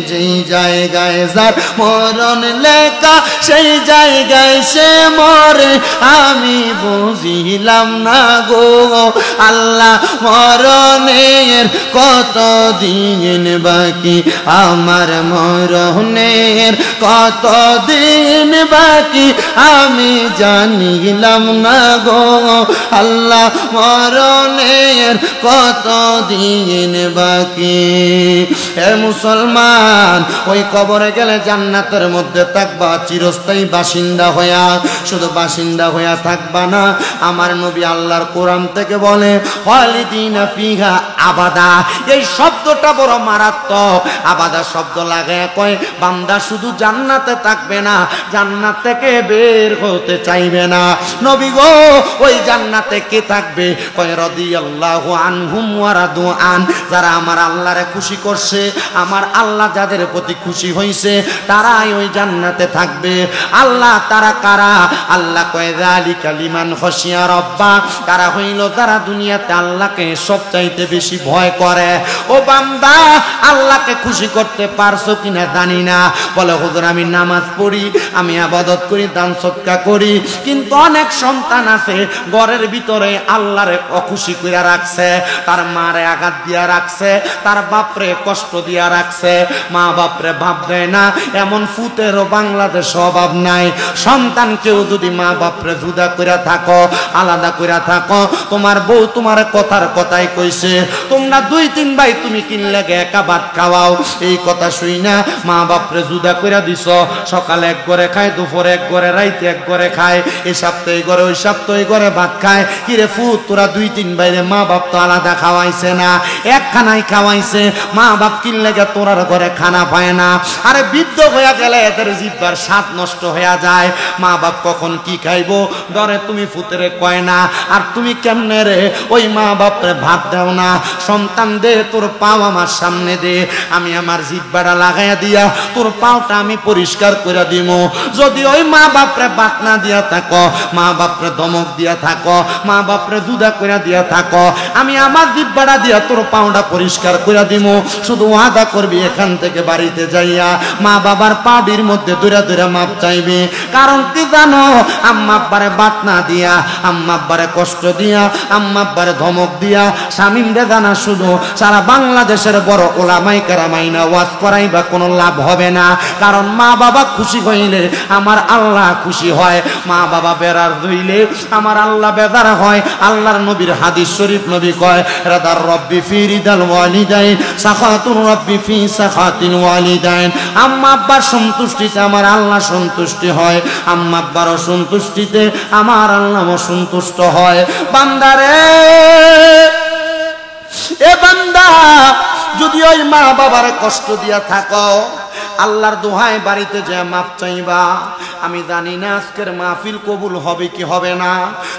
যেই জায়গায় যার মরণ লেখা সেই জায়গায় সে মরে আমি বুঝিলাম না গো আল্লাহ মরণের কতদিন বাকি আমার মরণের কতদিন বাকি আমি জানিলাম না গো আল্লাহ মরণের কতদিন বাকি হে মুসলমান ওই কবরে গেলে জান্নাতের মধ্যে থাকবা চিরস্থায়ী বাসিন্দা হইয়া শুধু বাসিন্দা হইয়া থাকবা না আমার নবী আল্লাহর কোরআন থেকে বলে খালিদিনা ফিহা আবাদা এই শব্দটা বড় মারাত্মক আবাদা শব্দ লাগায় কয় বান্দা শুধু জান্নাতে থাকবে না জান্নাত থেকে বের হতে চাইবে না নবী গো ওই জান্নাতে কে থাকবে কয় রাদিয়াল্লাহু আনহুম ওয়া রাদু আন যারা আমার আল্লাহরে খুশি করছে আমার আল্লাহ যাদের প্রতি খুশি হইছে তারাই ওই জান্নাতে থাকবে আল্লাহ তারা কারা আল্লাহ কয় যালিকা লিমান খাশিয়া রাব্বা তারা হইল যারা দুনিয়াতে আল্লাহকে সবচাইতে বেশি ভয় করে ও বান্দা আল্লাহকে খুশি করতে পারছো কিনা জানি না বলে হুজুর আমি নামাজ পড়ি আমি ইবাদত করি দান সদকা করি কিন্তু অনেক সন্তান আছে ঘরের ভিতরে আল্লাহরে অখুশি করে রাখছে তার মারে আঘাত দিয়া রাখছে তার বাপরে কষ্ট দিয়া রাখছে মা বাপরে ভাব দেয় না এমন ফুতেরও বাংলাদেশ অভাব নাই সন্তানকেও যদি মা বাপরে জুদা করে থাকো আলাদা করে থাকো তোমার বউ তোমার কথার কথাই কইছে তোমরা দুই তিন ভাই তুমি কিনলে একা ভাত খাওয়াও এই কথা শুই না মা বাপরে জুদা করে দিছ সকালে এক ঘরে খায় দুপুরে এক ঘরে রাইতে এক ঘরে খায় এই সপ্তাহে ঘরে ওই সপ্তাহে ঘরে ভাত খায় কিরে ফুট তোরা দুই তিন বাইরে মা বাপ তো আলাদা খাওয়াইছে না এক খানাই খাওয়াইছে মা বাপ কিনলে গে তোরার ঘরে খানা পায় না আরে বৃদ্ধ হয়ে গেলে এদের জিব্বার স্বাদ নষ্ট হয়ে যায় মা বাপ কখন কি খাইবো ধরে তুমি ফুতেরে কয় না আর তুমি কেমনে রে ওই মা বাপরে ভাত দাও না সন্তান দে তোর পাও আমার সামনে দে আমি আমার জিব্বাটা লাগাইয়া দিয়া তোর পাওটা আমি পরিষ্কার করে দিব যদি ওই মা বাপরে ভাত না দিয়া থাকো মা বাপরে ধমক দিয়া থাকো মা বাপরে জুদা করে দিয়া থাকো আমি আমার জিব্বাটা দিয়া তোর পাওটা পরিষ্কার করে দিব শুধু ওয়াদা করবি এখান থেকে বাড়িতে যাইয়া মা বাবার পাউডির মধ্যে দূরে দূরে মাপ চাইবে কারণ কি জানো আম্মা আব্বারে ভাত না দিয়া আম্মা আব্বারে কষ্ট দিয়া আম্মা আব্বারে ধমক দিয়া স্বামীরে জানা শুধু সারা বাংলাদেশের বড় ওলামাই কেরামাইনা ওয়াজ করাইবা কোনো লাভ হবে না কারণ মা বাবা খুশি হইলে আমার আল্লাহ খুশি হয় মা বাবা বেরার হইলে আমার আল্লাহ বেদার হয় আল্লাহর নবীর হাদিস শরীফ নবী কয় রাদার রব্বি ফি রিদাল ওয়ালিদাইন সাখাতুর রব্বি ফি সাখাতিল ওয়ালিদাইন আম্মা আব্বার সন্তুষ্টিতে আমার আল্লাহ সন্তুষ্টি হয় আম্মা আব্বার অসন্তুষ্টিতে আমার আল্লাহ অসন্তুষ্ট হয় বান্দারে এ বান্দা যদি ওই মা বাবার কষ্ট দিয়া থাকো আল্লাহর দোহাই বাড়িতে যে মাপ চাইবা আমি জানি না আজকের মাহফিল কবুল হবে কি হবে না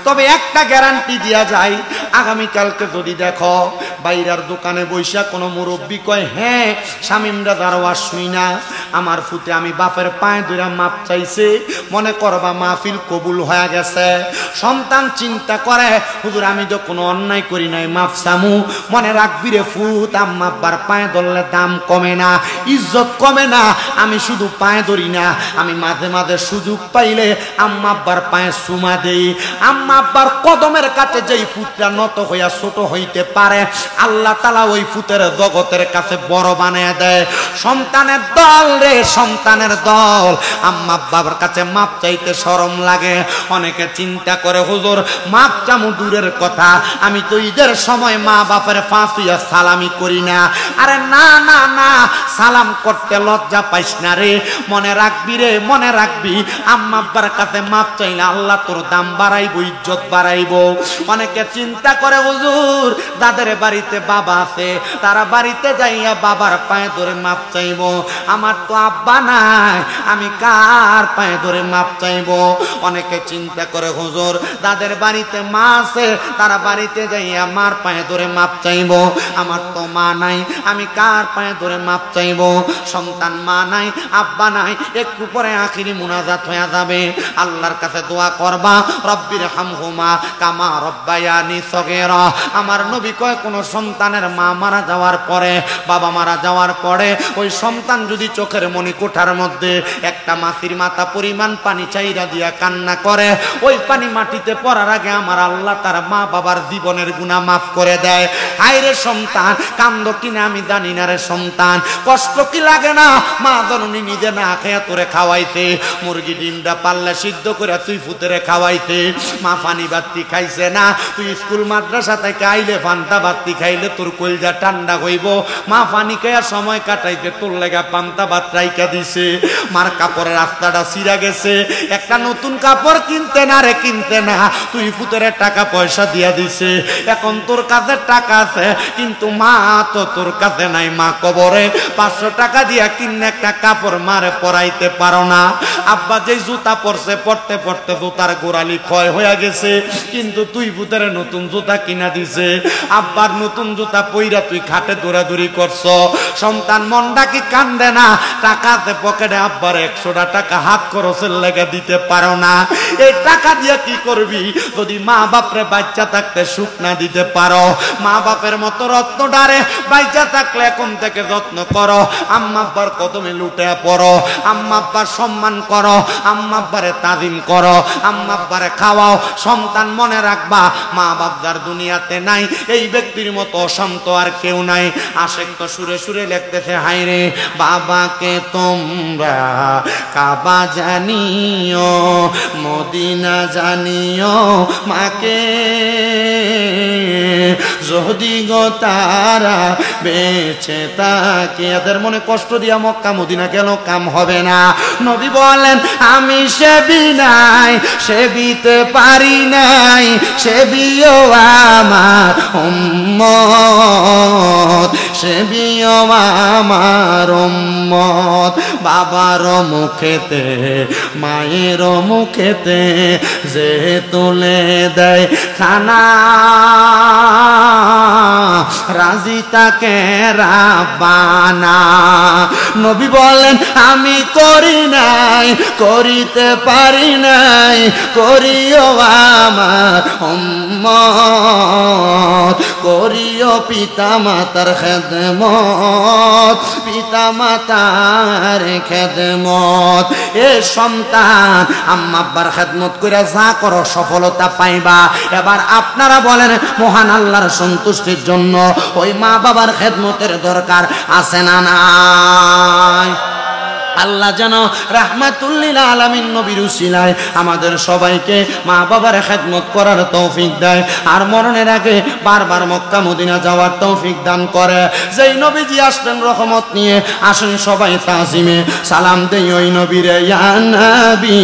তবে একটা গ্যারান্টি দেয়া যায় আগামী কালকে যদি দেখো বাইরার দোকানে বইসা কোনো মুরব্বী কয়, হ্যাঁ শামিমরা দারওয়াজ শুই না, আমার ফুতে আমি বাপের পায়ে ধরে মাপ চাইছে, মনে করবা মাহফিল কবুল হয়ে গেছে। সন্তান চিন্তা করে, হুজুর আমি তো কোনো অন্যায় করি নাই, মাপ চামু। মনে রাখবি রে ফুত, আম্মা আব্বার পায়ে ধরলে দাম কমে না, ইজ্জত কমে না। আমি শুধু পায়ে ধরি না, আমি মাঝে মাঝে সুযোগ পাইলে আম্মা আব্বার পায়ে চুমা দেই। আম্মা আব্বার কদমের কাছে যেই ফুটটা নত হইয়া ছোট হইতে পারে, আল্লাহ তাআলা ওই ফুতের জগতের কাছে বড় বানায় দেয়। সন্তানের দল রে, সন্তানের দল, আম্মা আব্বার কাছে মাপ চাইতে শরম লাগে। অনেকে চিন্তা করে, হুজুর মাপ চামু দূরের কথা, আমি তো ঈদের সময় মা বাপের ফাঁসিয়া সালামি করি না। আরে না না না, সালাম করতে লজ্জা পাইস না রে। মনে রাখবি রে, মনে রাখবি, আম্মা আব্বার কাছে মাপ চাইলে আল্লাহ তোর দাম বাড়াইবো, ইজ্জত বাড়াইবো। অনেকে চিন্তা করে, হুজুর যাদের বাড়িতে বাবা আছে তারা বাড়িতে যাইয়া বাবার পায়ে ধরে মাপ চাইবো, আমার তো আব্বা নাই, আমি কার পায়ে ধরে মাপ চাইবো। অনেকে চিন্তা করে, হুজুর যাদের বাড়িতে মা আছে তারা বাড়িতে যাইয়া মার পায়ে ধরে মাপ চাইবো, আমার তো মা নাই, আমি কার পায়ে ধরে মাপ চাইবো। সন্তান মা নাই, আব্বা নাই, একটু পরে আখিরি মুনাজাত হয়ে যাবে, আল্লাহর কাছে দোয়া করবা, রব্বির হামহুমা কামা রব্বায়ানি সগীরা। আমার নবী কয়, কোন সন্তানের মা মারা যাওয়ার পরে, বাবা মারা যাওয়ার পরে, ওই সন্তান যদি চোখের মনি কোঠার মধ্যে একটা মাছির মাথা পরিমাণ পানি চাইরা দিয়া কান্না করে, ওই পানি মাটিতে পড়ার আগে আমার আল্লাহ তার মা বাবার জীবনের গুনাহ মাফ করে দেয়। হায় রে সন্তান, কান্দ কিনা আমি জানি না রে সন্তান, কষ্ট কি লাগে না? মা জননী নিজে না খেয়ে তোরে খাওয়াইছে, মুরগি ডিমটা পাল্লা সিদ্ধ করে তুই ফুতেরে খাওয়াইছে, মা পানি বাতি খাইছে না, তুই স্কুল মাদ্রাসা থেকে আইলে পান্তা বাতি খাইলে তোর কলজা ঠান্ডা হইব, মা পানি খাইয়া সময় কাটাইতে তোর লেগা পান্তা ভাত রাইকা দিছে। মার কাপড়ের রাস্তাটা ছিঁড়া গেছে, একটা নতুন কাপড় কিনতে না রে, কিনতে না, তুই ফুতেরে টাকা পয়সা দিয়া দিছে, এখন তোর কাছে টাকা আছে কিন্তু মা তো তোর কাছে নাই। মা কবরে 500 টাকা দিয়া কিনে একটা কাপড় মারে পরাইতে পারো না। আব্বা যে জুতা পরছে, পড়তে পড়তে জুতার গোড়ালি ক্ষয় হয়ে গেছে, কিন্তু তুই ফুতেরে নতুন জুতা কিনা দিছে। আব্বার নতুন জুতা পইরা তুই খাটে দৌড়াদৌড়ি করছ। সন্তান মনটা কি কান্দে না? টাকাতে পকেটে আব্বার 100 টাকা হাত খরচের লেগে দিতে পারো না। এই টাকা দিয়ে কি করবি যদি মা বাপরে বাচ্চা থাকতে সুখ না দিতে পারো? মা বাপের মতো রত্নটারে বাচ্চা থাকলে এখন থেকে যত্ন করো, আম্মা আব্বার কদমে লুটে পড়ো, আম্মা আব্বার সম্মান করো, আম্মা আব্বারে তাজিম করো, আম্মা আব্বারে খাওয়াও। সন্তান মনে রাখবা, মা বাপ যার দুনিয়াতে নাই, এই ব্যক্তির মতো অশান্ত আর কেউ নাই। আশেক তো সুরে সুরে লিখতেছে, হায়রে বাবাকে তোমরা কাবা জানিও, মদিনা জানিও, মাকে যদি গো তারা বেঁচে থাকে। এদের মনে কষ্ট দিয়া মক্কা মদিনা গেল কাম হবে না। নবী বলেন, আমি সেবি নাই, সেবিতে পারি নাই, সেবিও আমার উম্মত, সেবিও আমার উম্মত। বাবার মুখেতে মায়ের মুখেতে যে তুলে দেয় খানা, রাজি তাকে রাব্বানা। নবী বলেন, আমি করি নাই, করিতে পারি নাই, করিও আমার উম্মত, করিও পিতা মাতার খেদমত, পিতা মাতার খেদমত। এ সন্তান, আম্মা আব্বার খেদমত করে যা করো সফলতা পাইবা। এবার আপনারা বলেন, মহান আল্লাহর সন্তুষ্টির জন্য ওই মা বাবার খেদমতের দরকার আছে না নাই? আল্লাহ যেন রাহমাতুল লিল আলামিন নবীর উসিলায় আমাদের সবাইকে মা বাবার খেদমত করার তৌফিক দেয়, আর মরণের আগে বারবার মক্কা মদিনা যাওয়ার তৌফিক দান করে। যেই নবীজি আসলেন রহমত নিয়ে, আসেন সবাই তাজিমে সালাম দেই ওই নবীরে। ইয়া নবী